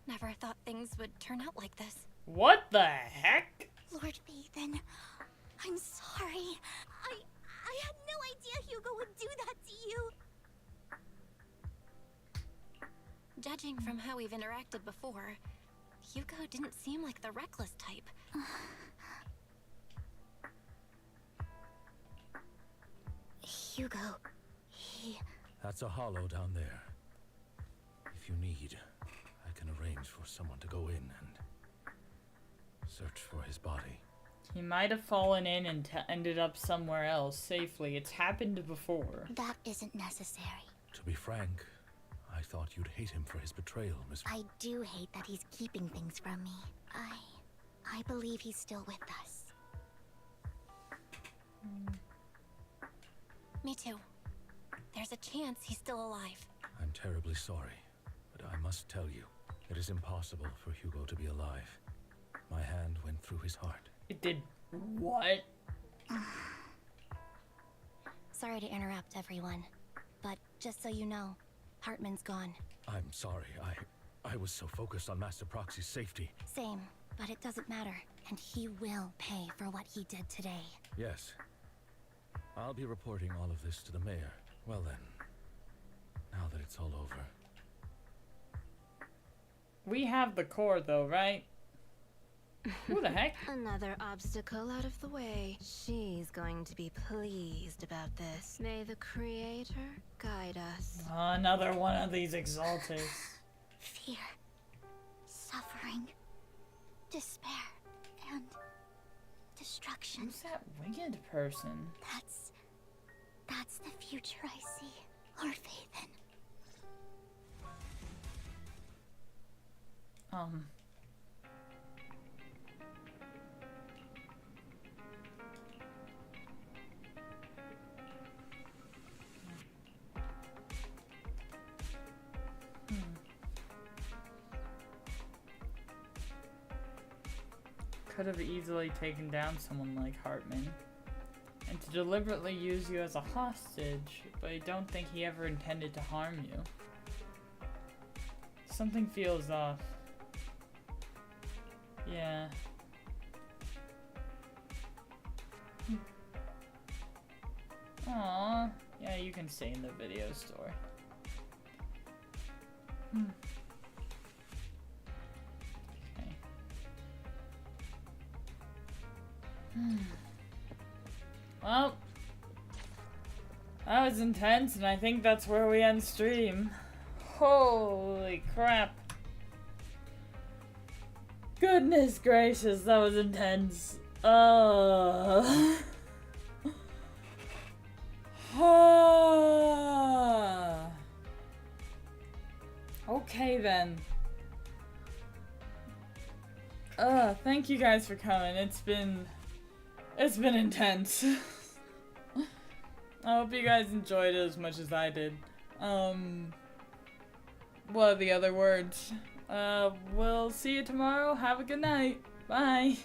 S6: never thought things would turn out like this.
S1: What the heck?
S12: Lord Faithin, I'm sorry. I had no idea Hugo would do that to you.
S6: Judging from how we've interacted before, Hugo didn't seem like the reckless type.
S12: Hugo, he...
S16: That's a hollow down there. If you need, I can arrange for someone to go in and search for his body.
S1: He might have fallen in and ended up somewhere else safely. It's happened before.
S12: That isn't necessary.
S16: To be frank, I thought you'd hate him for his betrayal, Miss...
S12: I do hate that he's keeping things from me. I believe he's still with us.
S6: Me too. There's a chance he's still alive.
S16: I'm terribly sorry, but I must tell you, it is impossible for Hugo to be alive. My hand went through his heart.
S1: It did what?
S6: Sorry to interrupt, everyone. But just so you know, Hartman's gone.
S16: I'm sorry, I was so focused on Master Proxy's safety.
S6: Same, but it doesn't matter. And he will pay for what he did today.
S16: Yes. I'll be reporting all of this to the mayor. Well then, now that it's all over.
S1: We have the core though, right? Who the heck?
S21: Another obstacle out of the way. She's going to be pleased about this. May the Creator guide us.
S1: Another one of these exalted.
S12: Fear, suffering, despair, and destruction.
S1: Who's that winged person?
S12: That's the future I see. Lord Faithin.
S1: could have easily taken down someone like Hartman. And to deliberately use you as a hostage, but I don't think he ever intended to harm you. Something feels off. Yeah. Aww. Yeah, you can stay in the video store. Okay. Well, that was intense, and I think that's where we end stream. Holy crap. Goodness gracious, that was intense. Okay then. Thank you guys for coming. It's been intense. I hope you guys enjoyed it as much as I did. What are the other words? We'll see you tomorrow. Have a good night. Bye.